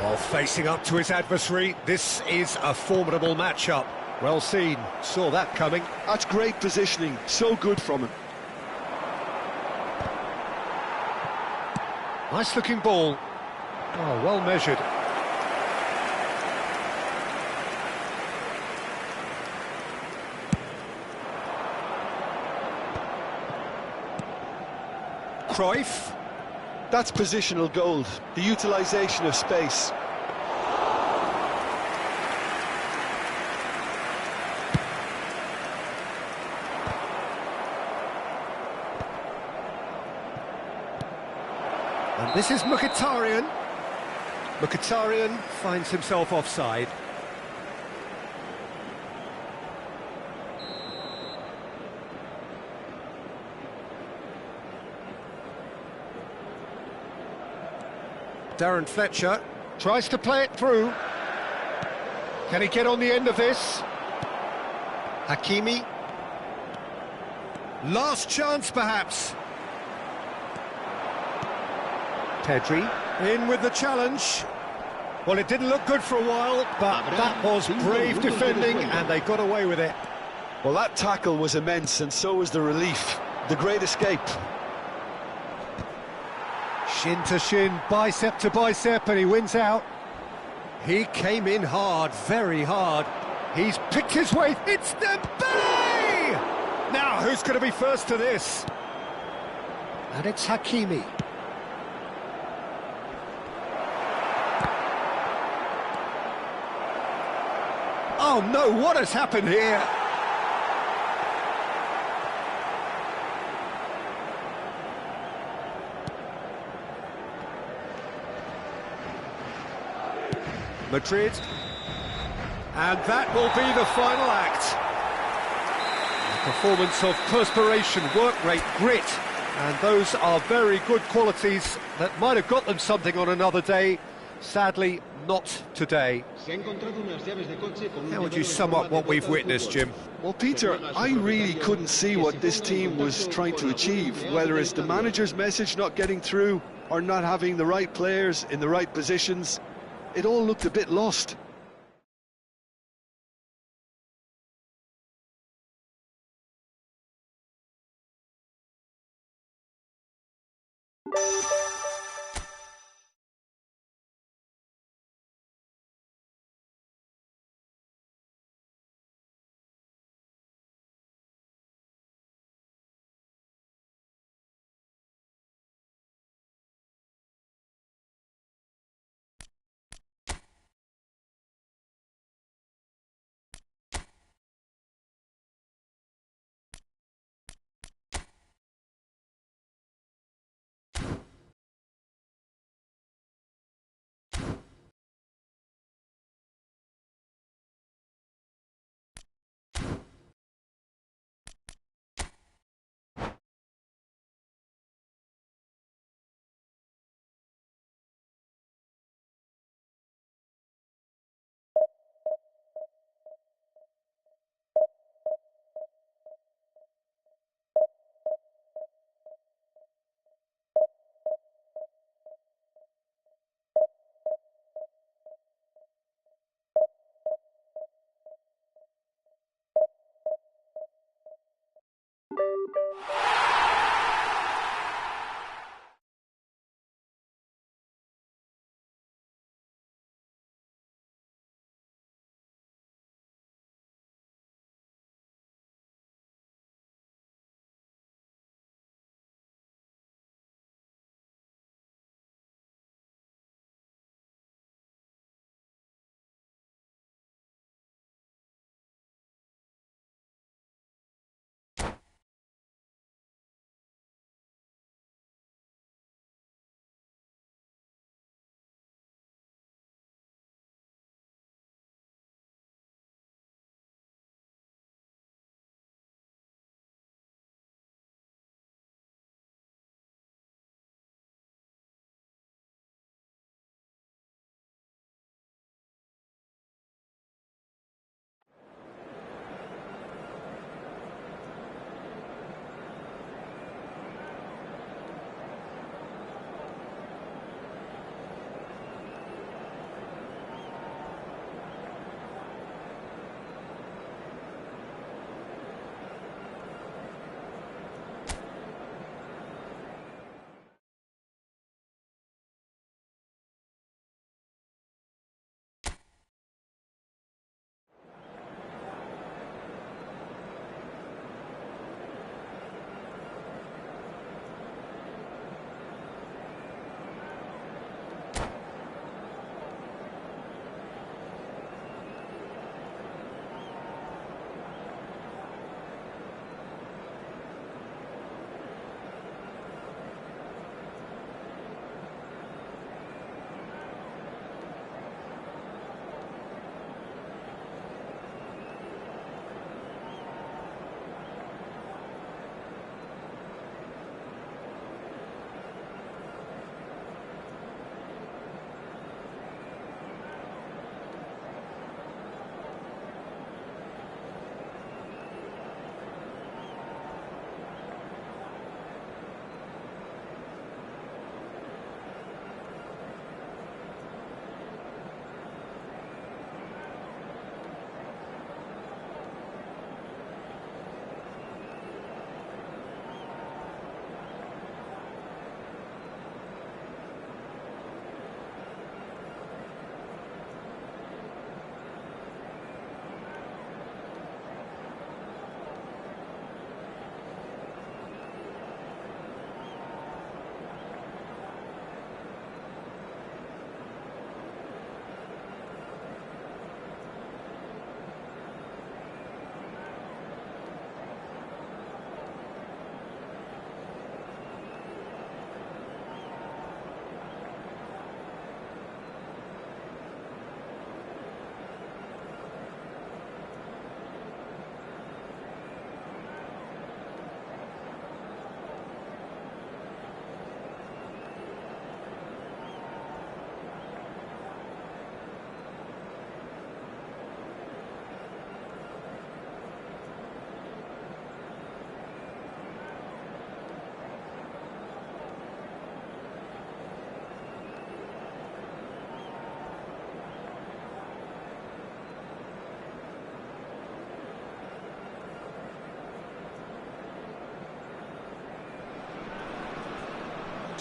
Oh, facing up to his adversary. This is a formidable matchup. Well seen. Saw that coming. That's great positioning. So good from him. Nice looking ball. Oh, well measured. Cruyff. That's positional gold, the utilisation of space. And this is Mkhitaryan. Mkhitaryan finds himself offside. Darren Fletcher tries to play it through. Can he get on the end of this? Hakimi. Last chance, perhaps. Pedri in with the challenge. Well, it didn't look good for a while, but that was brave defending, and they got away with it. Well, that tackle was immense, and so was the relief. The great escape. Shin to shin, bicep to bicep, and he wins out. He came in hard, very hard. He's picked his way. It's Dembele! Now, who's going to be first to this? And it's Hakimi. Oh no, what has happened here? Madrid, and that will be the final act. A performance of perspiration, work rate, grit, and those are very good qualities that might have got them something on another day. Sadly, not today. How would you sum up what we've witnessed, Jim? Well, Peter, I really couldn't see what this team was trying to achieve, whether it's the manager's message not getting through or not having the right players in the right positions. It all looked a bit lost.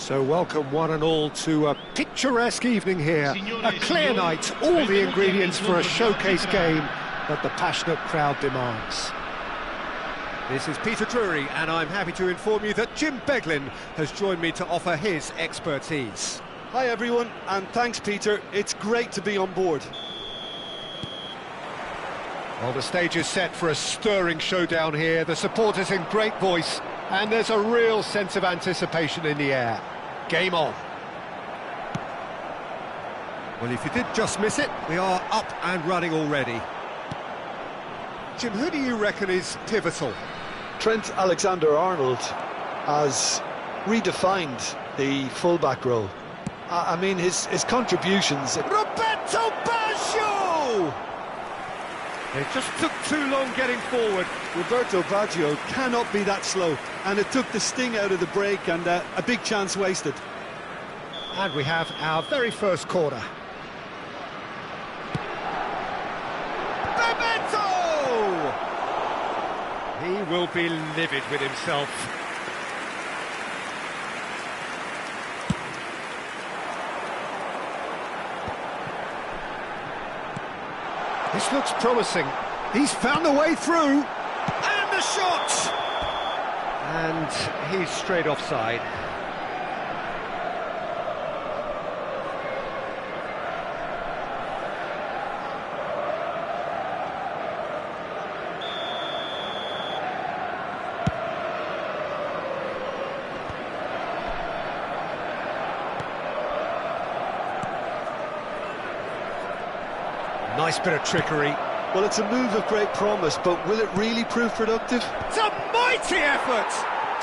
So welcome one and all to a picturesque evening here. A clear night, all the ingredients for a showcase game that the passionate crowd demands. This is Peter Drury, and I'm happy to inform you that Jim Beglin has joined me to offer his expertise. Hi everyone, and thanks Peter, it's great to be on board. Well, the stage is set for a stirring showdown here, the supporters in great voice, and there's a real sense of anticipation in the air. Game on. Well, if you did just miss it, we are up and running already. Jim, who do you reckon is pivotal? Trent Alexander-Arnold has redefined the fullback role. I mean, his contributions... Roberto Baggio! It just took too long getting forward. Roberto Baggio cannot be that slow, and it took the sting out of the break and a big chance wasted. And we have our very first corner. Bebeto! He will be livid with himself. This looks promising. He's found a way through. And the shot! And he's straight offside. Nice bit of trickery. Well, it's a move of great promise, but will it really prove productive? It's a mighty effort!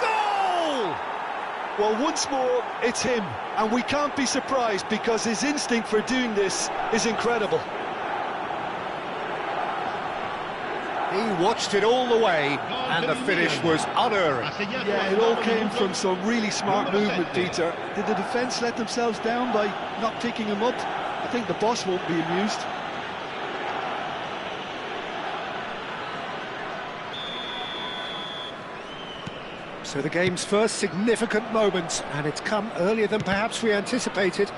Goal! Well, once more, it's him, and we can't be surprised because his instinct for doing this is incredible. He watched it all the way, and the finish was unerring. Yeah, it all came from some really smart movement, Peter. Did the defence let themselves down by not picking him up? I think the boss won't be amused. So the game's first significant moment, and it's come earlier than perhaps we anticipated.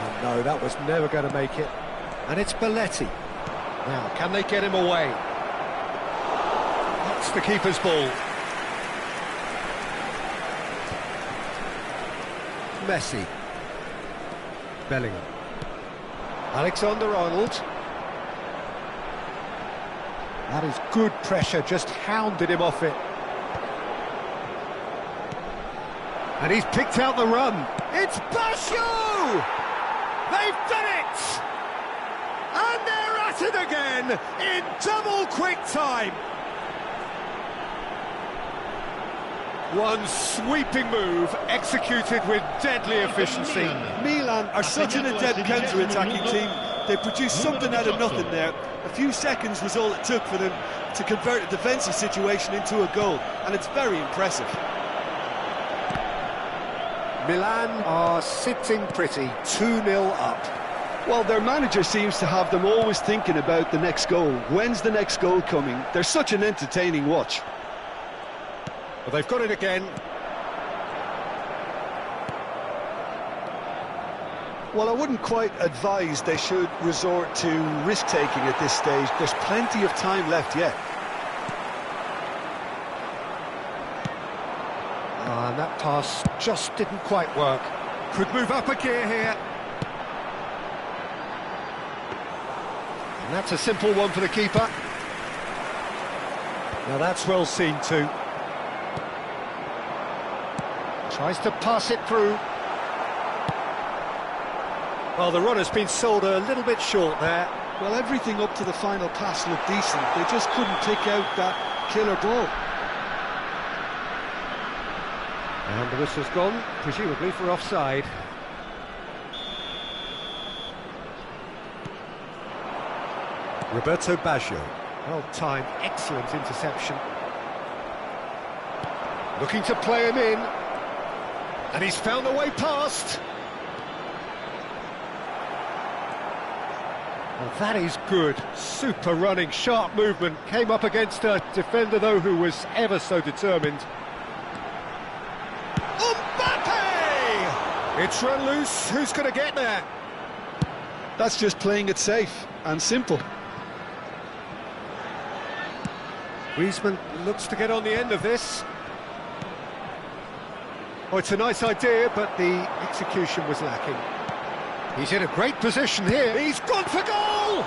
Oh no, that was never going to make it. And it's Belletti. Now, can they get him away? That's the keeper's ball. Messi. Bellingham. Alexander-Arnold. That is good pressure, just hounded him off it. And he's picked out the run. It's Baggio! They've done it! And they're at it again in double quick time. One sweeping move, executed with deadly efficiency. Milan are such an adept counter-attacking team. They produced something out of nothing there. A few seconds was all it took for them to convert a defensive situation into a goal, and it's very impressive. Milan are sitting pretty, 2-0 up. Well, their manager seems to have them always thinking about the next goal. When's the next goal coming? They're such an entertaining watch. Well, they've got it again. Well, I wouldn't quite advise they should resort to risk-taking at this stage. There's plenty of time left yet. And that pass just didn't quite work. Could move up a gear here. And that's a simple one for the keeper. Now that's well seen too. Tries to pass it through. Well, the run has been sold a little bit short there. Well, everything up to the final pass looked decent. They just couldn't pick out that killer ball. And the whistle's gone, presumably for offside. Roberto Baggio. Well-timed, excellent interception. Looking to play him in. And he's found a way past. Well, that is good. Super running, sharp movement. Came up against a defender, though, who was ever so determined. Mbappe! It's run loose. Who's going to get there? That's just playing it safe and simple. Griezmann looks to get on the end of this. Oh, it's a nice idea, but the execution was lacking. He's in a great position here. He's gone for goal!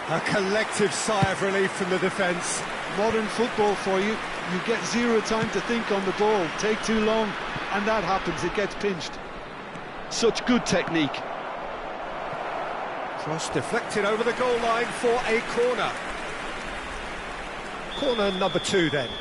A collective sigh of relief from the defence. Modern football for you. You get zero time to think on the ball. Take too long, and that happens. It gets pinched. Such good technique. Cross deflected over the goal line for a corner. Corner number 2 then.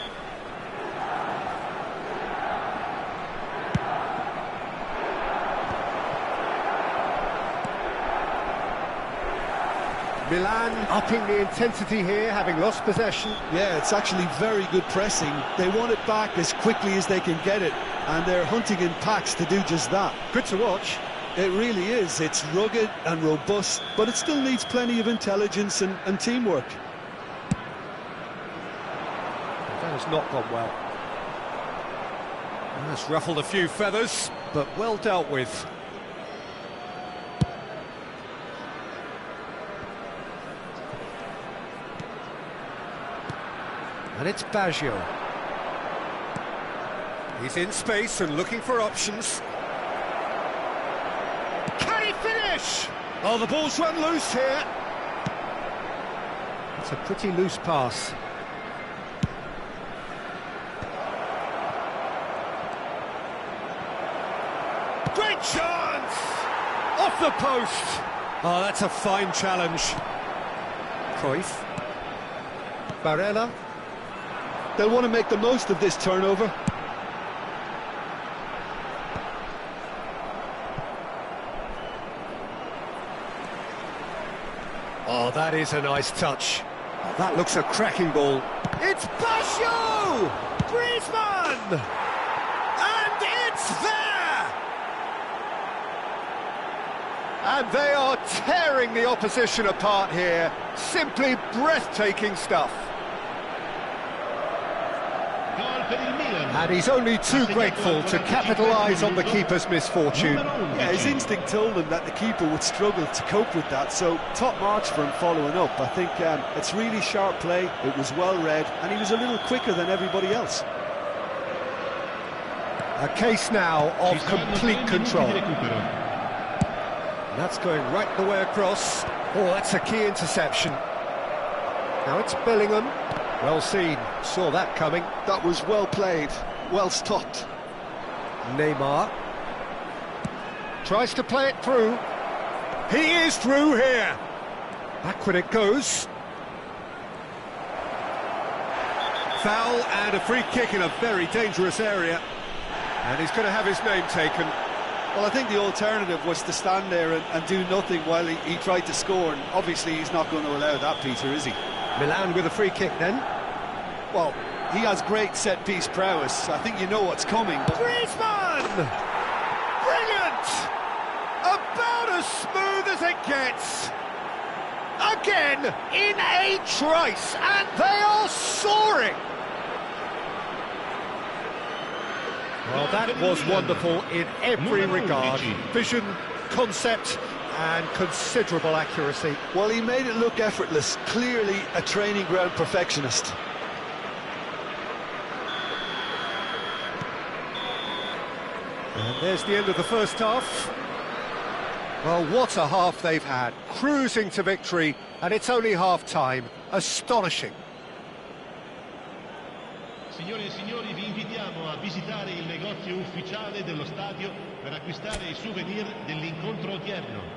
Milan upping the intensity here, having lost possession. Yeah, it's actually very good pressing. They want it back as quickly as they can get it, and they're hunting in packs to do just that. Good to watch. It really is. It's rugged and robust, but it still needs plenty of intelligence and teamwork. That has not gone well. That's ruffled a few feathers, but well dealt with. And it's Baggio. He's in space and looking for options. Can he finish? Oh, the ball's run loose here. It's a pretty loose pass. Great chance! Off the post! Oh, that's a fine challenge. Cruyff. Barella. They'll want to make the most of this turnover. Oh, that is a nice touch. Oh, that looks a cracking ball. It's Baggio! Griezmann! And it's there! And they are tearing the opposition apart here. Simply breathtaking stuff. And he's only too grateful to capitalise on the keeper's misfortune. Yeah, his instinct told him that the keeper would struggle to cope with that, so top marks for him following up. I think it's really sharp play, it was well read, and he was a little quicker than everybody else. A case now of complete control. That's going right the way across. Oh, that's a key interception. Now it's Bellingham. Well seen, saw that coming. That was well played, well stopped. Neymar tries to play it through. He is through here. Backward it goes. Foul and a free kick in a very dangerous area. And he's going to have his name taken. Well, I think the alternative was to stand there and do nothing while he tried to score, and obviously he's not going to allow that, Peter, is he? Milan with a free kick then. Well, he has great set-piece prowess. I think you know what's coming. But... Griezmann! Brilliant! About as smooth as it gets. Again, in a trice, and they are soaring. Well, that was wonderful in every regard. Vision, concept, and considerable accuracy. Well, he made it look effortless. Clearly a training ground perfectionist. And there's the end of the first half. Well, what a half they've had. Cruising to victory, and it's only half-time. Astonishing. Signore e signori, vi invitiamo a visitare il negozio ufficiale dello stadio per acquistare i souvenir dell'incontro odierno.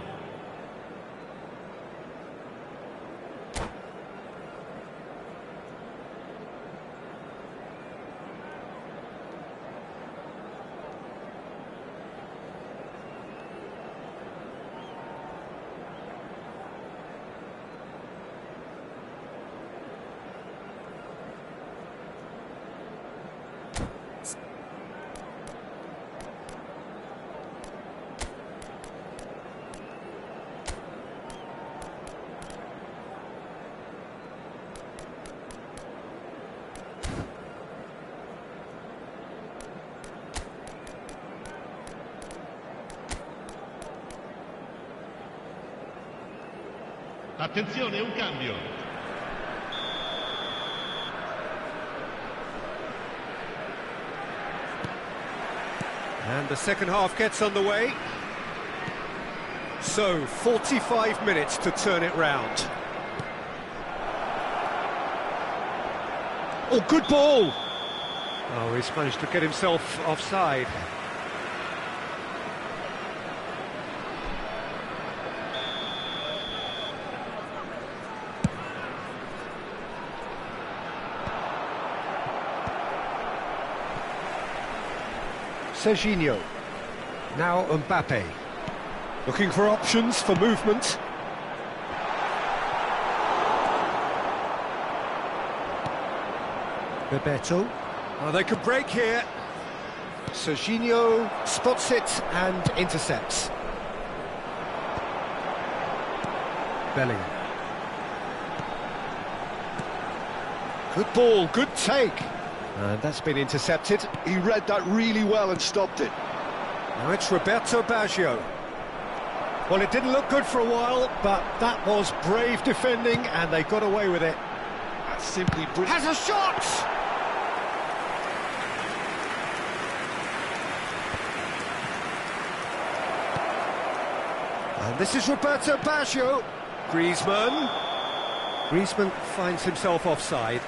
Attenzione, un cambio. And the second half gets underway. So, 45 minutes to turn it round. Oh, good ball! Oh, he's managed to get himself offside. Serginho. Now Mbappe. Looking for options for movement. Bebeto. Oh, they could break here. Serginho spots it and intercepts. Bellingham. Good ball, good take. And that's been intercepted. He read that really well and stopped it. Now it's Roberto Baggio. Well, it didn't look good for a while, but that was brave defending and they got away with it. That's simply brilliant. Has a shot! And this is Roberto Baggio. Griezmann. Griezmann finds himself offside.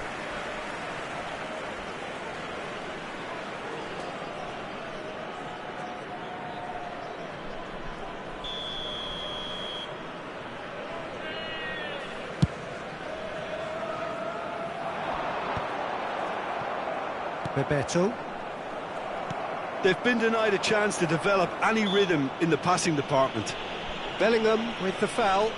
Bebeto. They've been denied a chance to develop any rhythm in the passing department. Bellingham with the foul.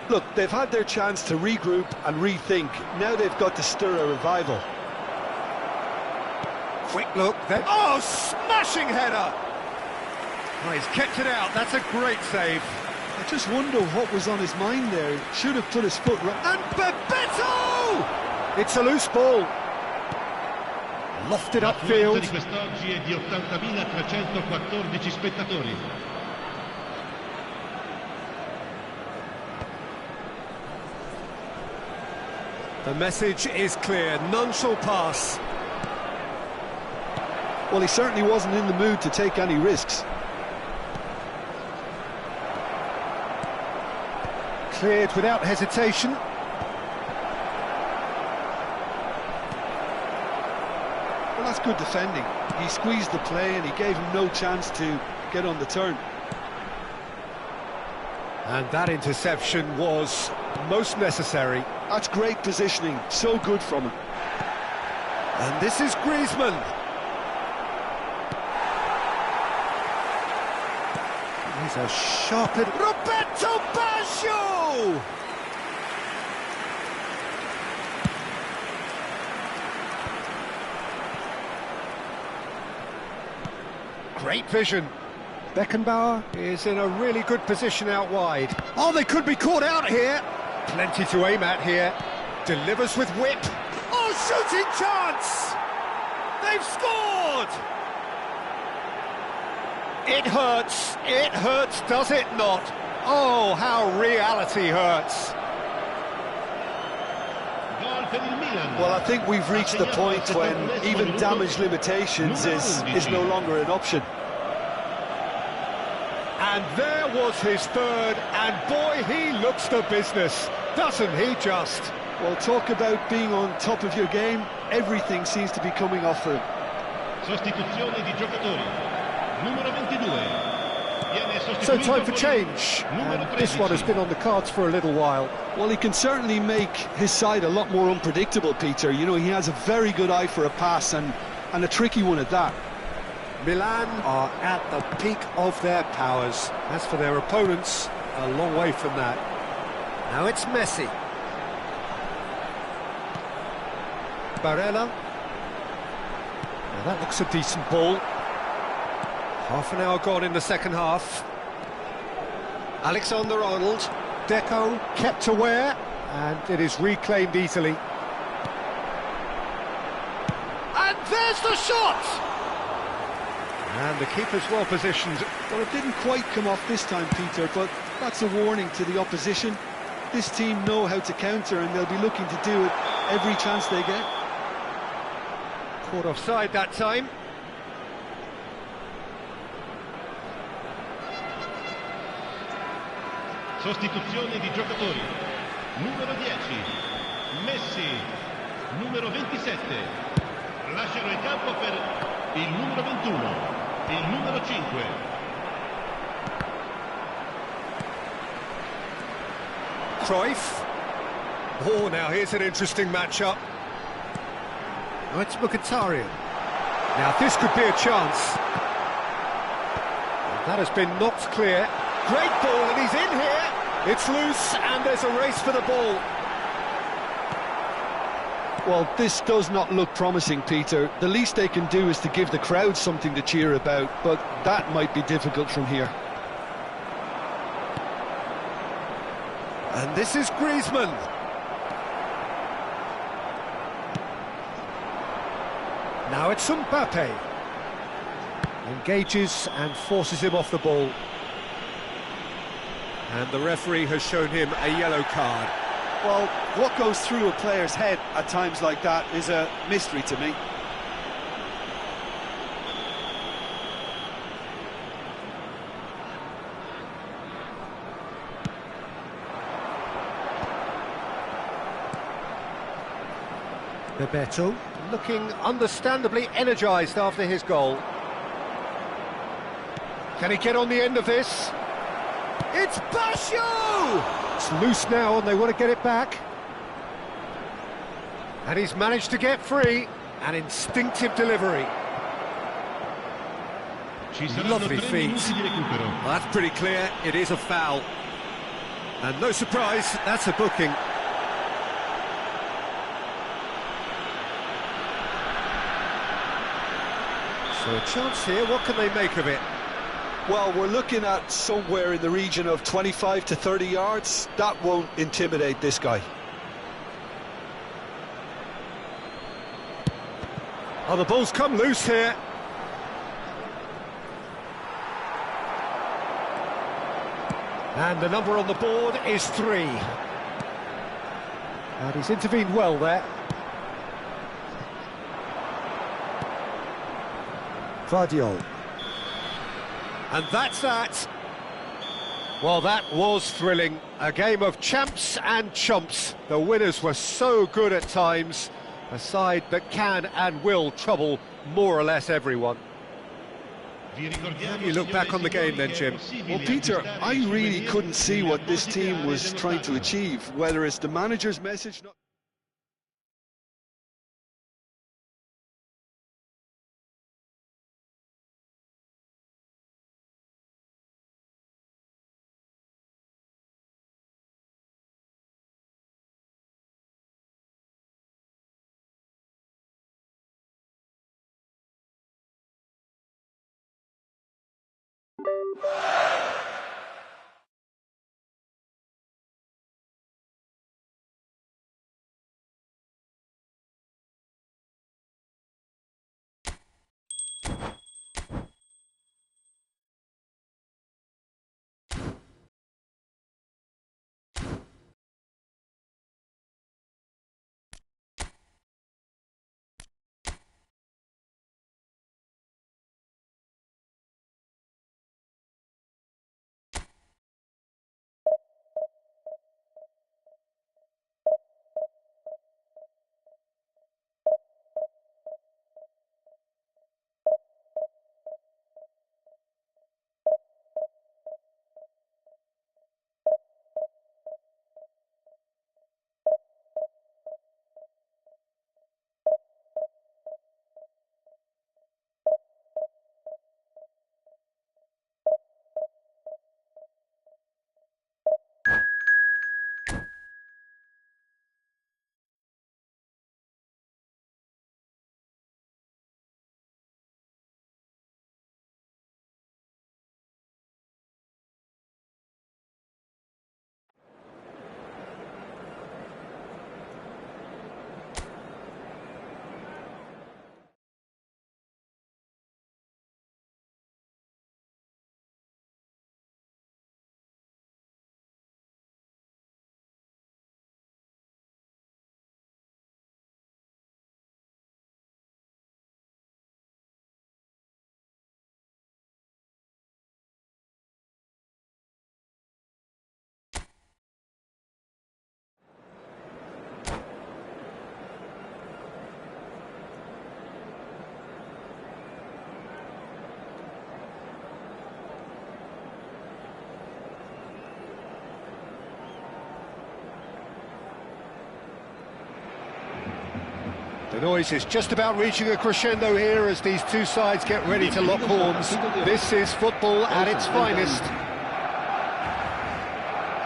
Look, they've had their chance to regroup and rethink. Now they've got to stir a revival. Quick look, then... Oh, smashing header! Oh, he's kept it out, that's a great save. I just wonder what was on his mind there. He should have put his foot right. And Bebeto! It's a loose ball. Lofted upfield. Di quest'oggi è di 80.314 spettatori. The message is clear, none shall pass. Well, he certainly wasn't in the mood to take any risks. Cleared without hesitation. Well, that's good defending. He squeezed the play and he gave him no chance to get on the turn. And that interception was most necessary. That's great positioning, so good from him. And this is Griezmann. He's a sharp... Roberto Baggio! Great vision. Beckenbauer is in a really good position out wide. Oh, they could be caught out here. Plenty to aim at here. Delivers with whip. Oh, shooting chance! They've scored! It hurts, does it not? Oh, how reality hurts. Well, I think we've reached the point when even damage limitations is no longer an option. And there was his third, and boy, he looks the business, doesn't he just? Well, talk about being on top of your game, everything seems to be coming off for him. Sostituzione di giocatori. Numero 22. So time for change, and this one has been on the cards for a little while. Well, he can certainly make his side a lot more unpredictable, Peter. You know, he has a very good eye for a pass, and a tricky one at that. Milan are at the peak of their powers. As for their opponents, a long way from that. Now it's Messi. Barella. Now that looks a decent ball. Half an hour gone in the second half. Alexander-Arnold. Deco kept aware, and it is reclaimed easily. There's the shot! And the keeper's well positioned. Well, it didn't quite come off this time, Peter, but that's a warning to the opposition. This team know how to counter, and they'll be looking to do it every chance they get. Caught offside that time. Sostituzione di giocatori. Numero 10, Messi. Numero 27, lasciano il campo per il numero 21, il numero 5. Cruyff. Oh, now here's an interesting matchup. Oh, it's Mkhitaryan. Now this could be a chance. That has been knocked clear. Great ball, and he's in here. It's loose, and there's a race for the ball. Well, this does not look promising, Peter. The least they can do is to give the crowd something to cheer about, but that might be difficult from here. And this is Griezmann. Now it's Mbappe. Engages and forces him off the ball. And the referee has shown him a yellow card. Well, what goes through a player's head at times like that is a mystery to me. Bebeto looking understandably energised after his goal. Can he get on the end of this? It's Basho! It's loose now and they want to get it back. And he's managed to get free. An instinctive delivery. Lovely feet. Well, that's pretty clear, it is a foul. And no surprise, that's a booking. So a chance here, what can they make of it? Well, we're looking at somewhere in the region of 25 to 30 yards. That won't intimidate this guy. Oh, the ball's come loose here. And the number on the board is 3. And he's intervened well there. Vardiol. And that's that. Well, that was thrilling. A game of champs and chumps. The winners were so good at times. A side that can and will trouble more or less everyone. How do you look back on the game then, Jim? Well, Peter, I really couldn't see what this team was trying to achieve, whether it's the manager's message... noise is just about reaching a crescendo here as these two sides get ready to lock horns. This is football at its finest.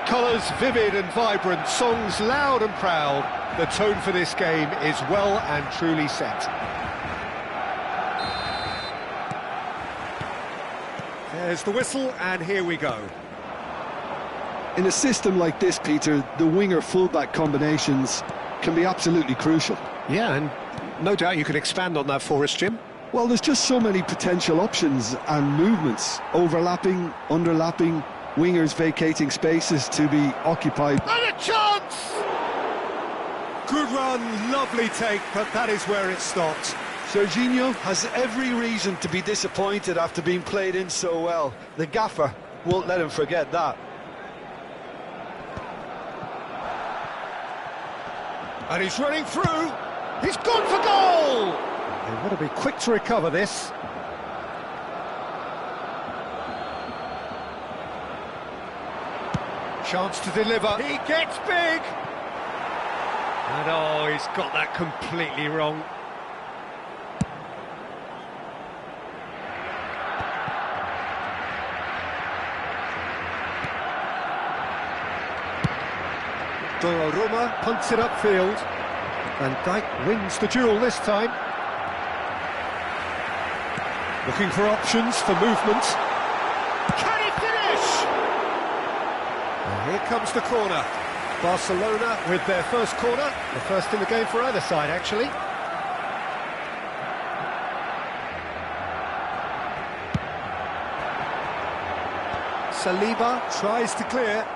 Colours vivid and vibrant, songs loud and proud. The tone for this game is well and truly set. There's the whistle, and here we go. In a system like this, Peter, the winger-fullback combinations can be absolutely crucial. Yeah, and no doubt you can expand on that for us, Jim. Well, there's just so many potential options and movements, overlapping, underlapping, wingers vacating spaces to be occupied. And a chance! Good run, lovely take, but that is where it stopped. Serginho has every reason to be disappointed after being played in so well. The gaffer won't let him forget that. And he's running through. He's gone for goal! They want to be quick to recover this. Chance to deliver. He gets big! And oh, he's got that completely wrong. Donnarumma punts it upfield. Van Dijk wins the duel this time. Looking for options for movement. Can he finish? And here comes the corner. Barcelona with their first corner. The first in the game for either side, actually. Saliba tries to clear.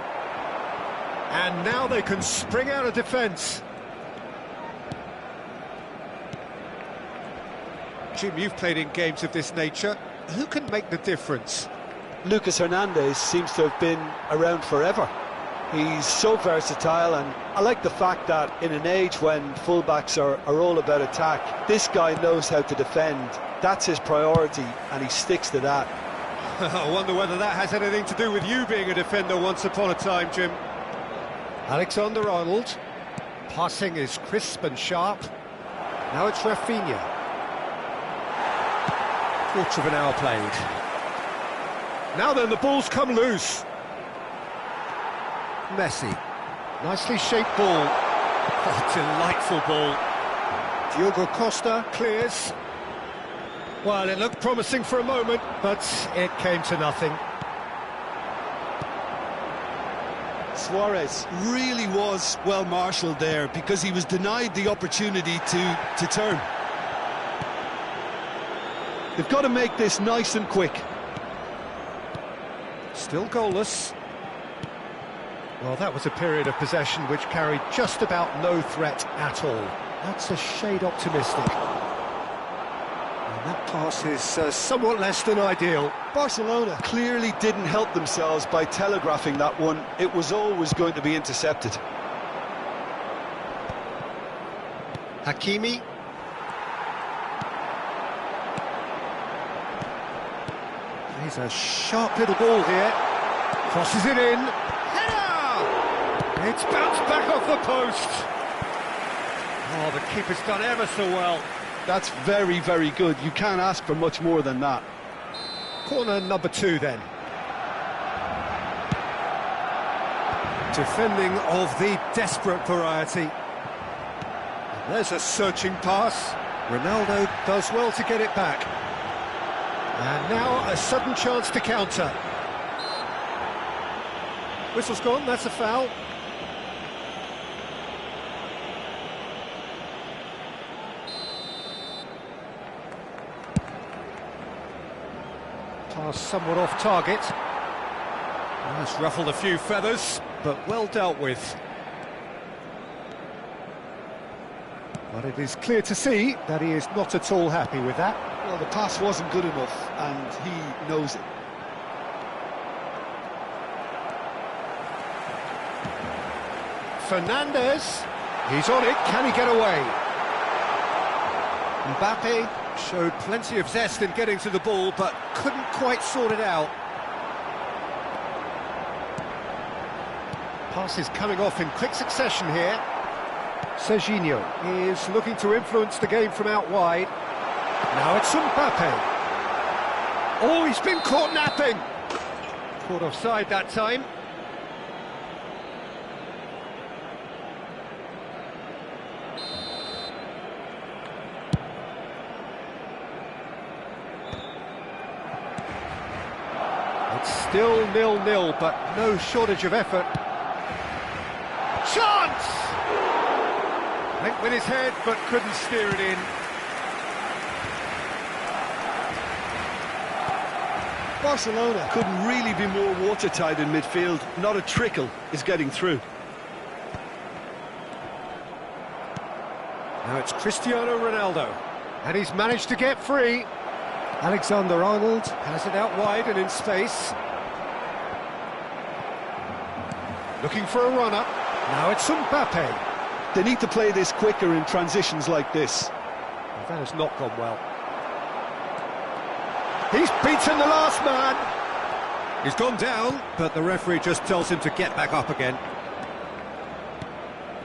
And now they can spring out of defence. Jim, you've played in games of this nature. Who can make the difference? Lucas Hernandez seems to have been around forever. He's so versatile, and I like the fact that in an age when fullbacks are all about attack, this guy knows how to defend. That's his priority, and he sticks to that. I wonder whether that has anything to do with you being a defender once upon a time, Jim. Alexander-Arnold. Passing is crisp and sharp. Now it's Rafinha. Quarter of an hour played. Now then, the ball's come loose. Messi. Nicely shaped ball. Oh, delightful ball. Diogo Costa clears. Well, it looked promising for a moment, but it came to nothing. Suarez really was well marshalled there because he was denied the opportunity to turn. They've got to make this nice and quick. Still goalless. Well, that was a period of possession which carried just about no threat at all. That's a shade optimistic. And that pass is somewhat less than ideal. Barcelona clearly didn't help themselves by telegraphing that one. It was always going to be intercepted. Hakimi. He's a sharp little ball here. Crosses it in. Header! It's bounced back off the post. Oh, the keeper's done ever so well. That's very, very good. You can't ask for much more than that. Corner number 2 then. Defending of the desperate variety. And there's a searching pass. Ronaldo does well to get it back. And now a sudden chance to counter. Whistle's gone, that's a foul. Pass somewhat off target. That's ruffled a few feathers, but well dealt with. But it is clear to see that he is not at all happy with that. Well, the pass wasn't good enough, and he knows it. Fernandes, he's on it, can he get away? Mbappe showed plenty of zest in getting to the ball, but couldn't quite sort it out. Passes coming off in quick succession here. Serginho is looking to influence the game from out wide. Now it's Mbappe. Oh, he's been caught napping. Caught offside that time. It's still 0-0, but no shortage of effort. Chance! Went with his head, but couldn't steer it in. Barcelona couldn't really be more watertight in midfield. Not a trickle is getting through. Now it's Cristiano Ronaldo, and he's managed to get free. Alexander-Arnold has it out wide and in space. Looking for a run-up. Now it's Mbappe. They need to play this quicker in transitions like this. Well, that has not gone well. He's beaten the last man. He's gone down, but the referee just tells him to get back up again.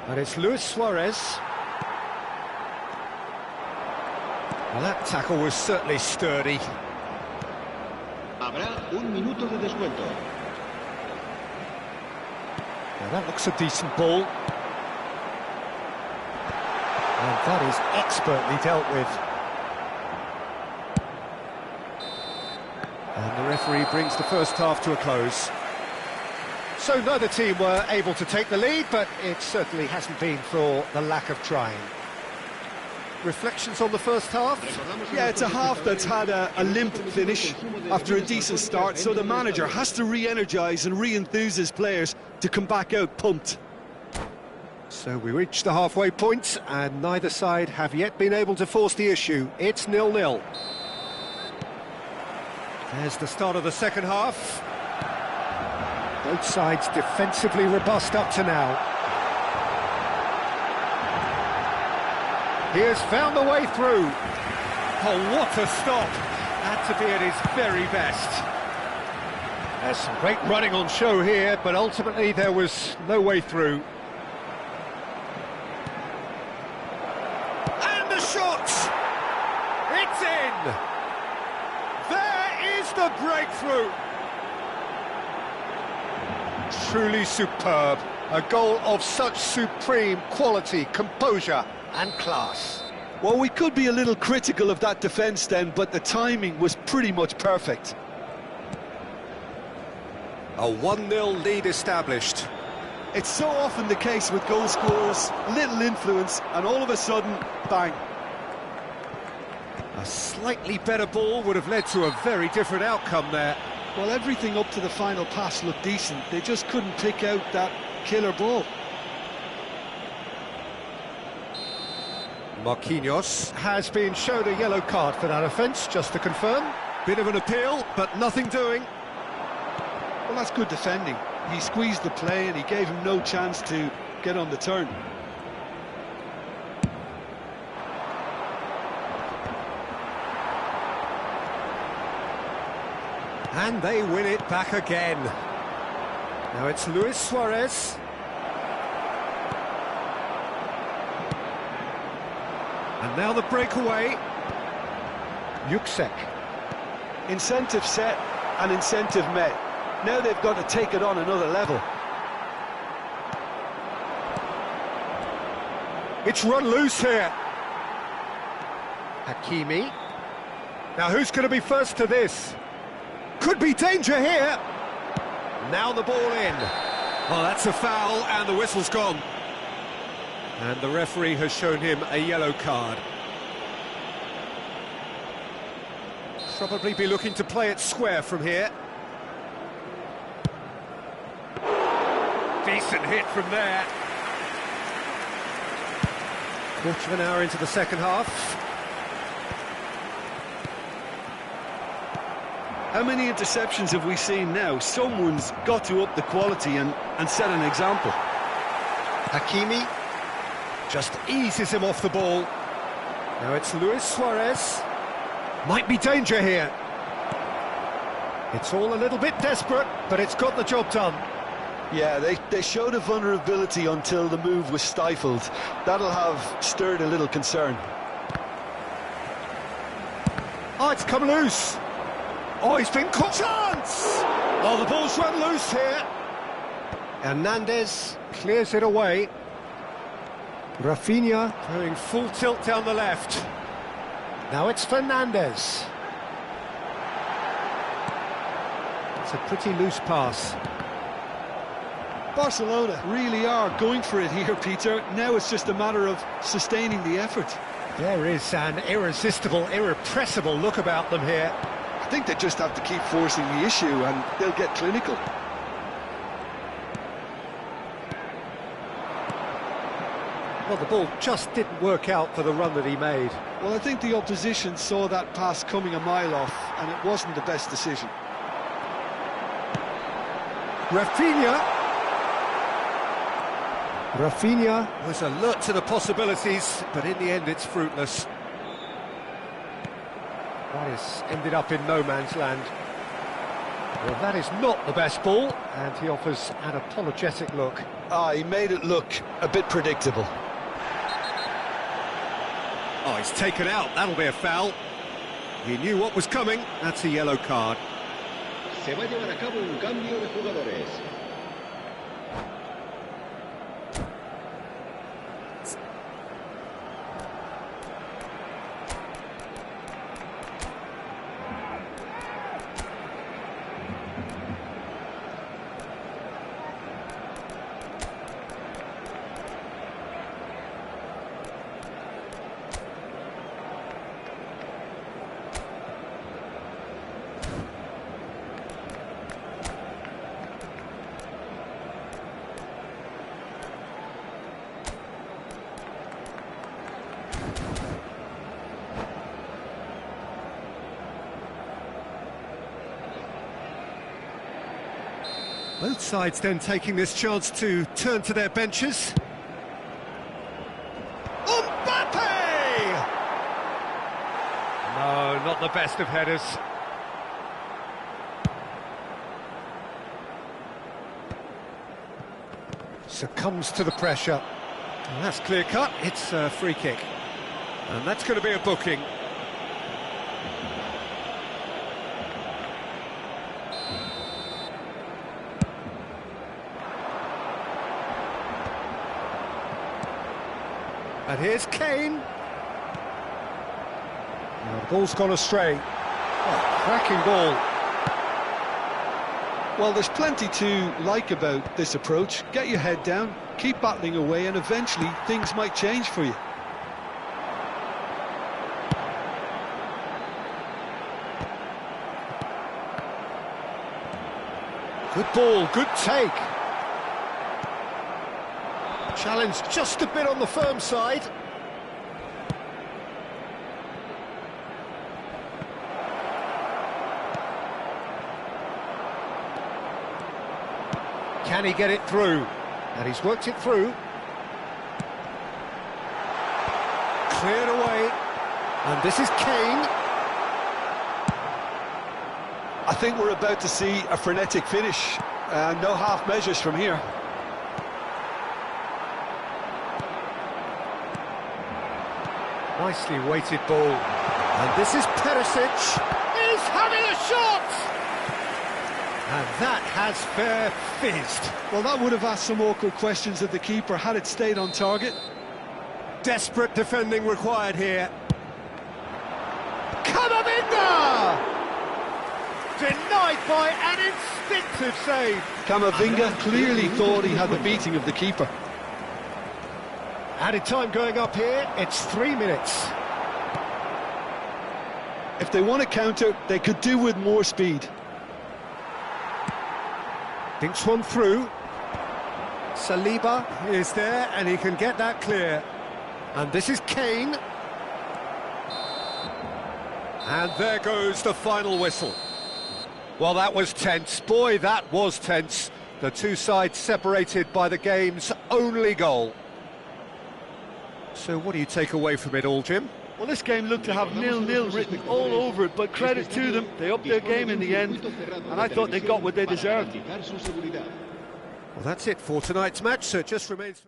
And it's Luis Suarez. Well, that tackle was certainly sturdy. Habrá un minuto de descuento. Now that looks a decent ball. And that is expertly dealt with. And the referee brings the first half to a close. So neither team were able to take the lead, but it certainly hasn't been for the lack of trying. Reflections on the first half? Yeah, it's a half that's had a limp finish after a decent start, so the manager has to re-energise and re-enthuse his players to come back out pumped. So we reach the halfway point, and neither side have yet been able to force the issue. It's 0-0. There's the start of the second half. Both sides defensively robust up to now. He has found the way through. Oh, what a stop. Had to be at his very best. There's some great running on show here, but ultimately there was no way through. And the shot! It's in! There is the breakthrough! Truly superb. A goal of such supreme quality, composure and class. Well, we could be a little critical of that defence then, but the timing was pretty much perfect. A 1-0 lead established. It's so often the case with goal scorers, little influence, and all of a sudden, bang. A slightly better ball would have led to a very different outcome there. Well, everything up to the final pass looked decent. They just couldn't pick out that killer ball. Marquinhos has been shown a yellow card for that offence, just to confirm. Bit of an appeal, but nothing doing. Well, that's good defending. He squeezed the play and he gave him no chance to get on the turn. And they win it back again. Now it's Luis Suarez. And now the breakaway. Yuksek. Incentive set and incentive met. Now they've got to take it on another level. It's run loose here. Hakimi. Now who's going to be first to this? Could be danger here. Now the ball in. Oh, that's a foul, and the whistle's gone. And the referee has shown him a yellow card. Probably be looking to play it square from here. Decent hit from there. Quarter of an hour into the second half. How many interceptions have we seen now? Someone's got to up the quality and set an example. Hakimi just eases him off the ball. Now it's Luis Suarez. Might be danger here. It's all a little bit desperate, but it's got the job done. Yeah, they showed a vulnerability until the move was stifled. That'll have stirred a little concern. Oh, it's come loose. Oh, he's been caught. Chance! Oh, the ball's run loose here. Hernandez clears it away. Rafinha going full tilt down the left. Now it's Fernandez. It's a pretty loose pass. Barcelona really are going for it here, Peter. Now it's just a matter of sustaining the effort. There is an irresistible, irrepressible look about them here. I think they just have to keep forcing the issue and they'll get clinical. Well, the ball just didn't work out for the run that he made. Well, I think the opposition saw that pass coming a mile off and it wasn't the best decision. Rafinha was alert to the possibilities, but in the end it's fruitless. That has ended up in no man's land. Well, that is not the best ball, and he offers an apologetic look. He made it look a bit predictable. Oh, he's taken out. That'll be a foul. He knew what was coming. That's a yellow card. Se va a llevar a cabo un cambio de jugadores. Both sides then taking this chance to turn to their benches. Mbappe! No, not the best of headers. Succumbs to the pressure. And that's clear cut. It's a free kick. And that's going to be a booking. And here's Kane. Now the ball's gone astray. Oh, cracking ball. Well, there's plenty to like about this approach. Get your head down, keep battling away, and eventually things might change for you. Good ball, good take. Challenge just a bit on the firm side. Can he get it through? And he's worked it through. Cleared away. And this is Kane. I think we're about to see a frenetic finish. No half measures from here. Nicely weighted ball. And this is Perisic. He's having a shot! And that has fair fizzed. Well, that would have asked some awkward questions of the keeper had it stayed on target. Desperate defending required here. Camavinga! Denied by an instinctive save. Camavinga clearly thought he had the beating of the keeper. Added time going up here, it's 3 minutes. If they want to counter, they could do with more speed. Dinks one through. Saliba is there, and he can get that clear. And this is Kane. And there goes the final whistle. Well, that was tense. Boy, that was tense. The two sides separated by the game's only goal. So what do you take away from it all, Jim? Well, this game looked to have 0-0 written all over it, but credit to them, they upped their game in the end, and I thought they got what they deserved. Well, that's it for tonight's match, so it just remains...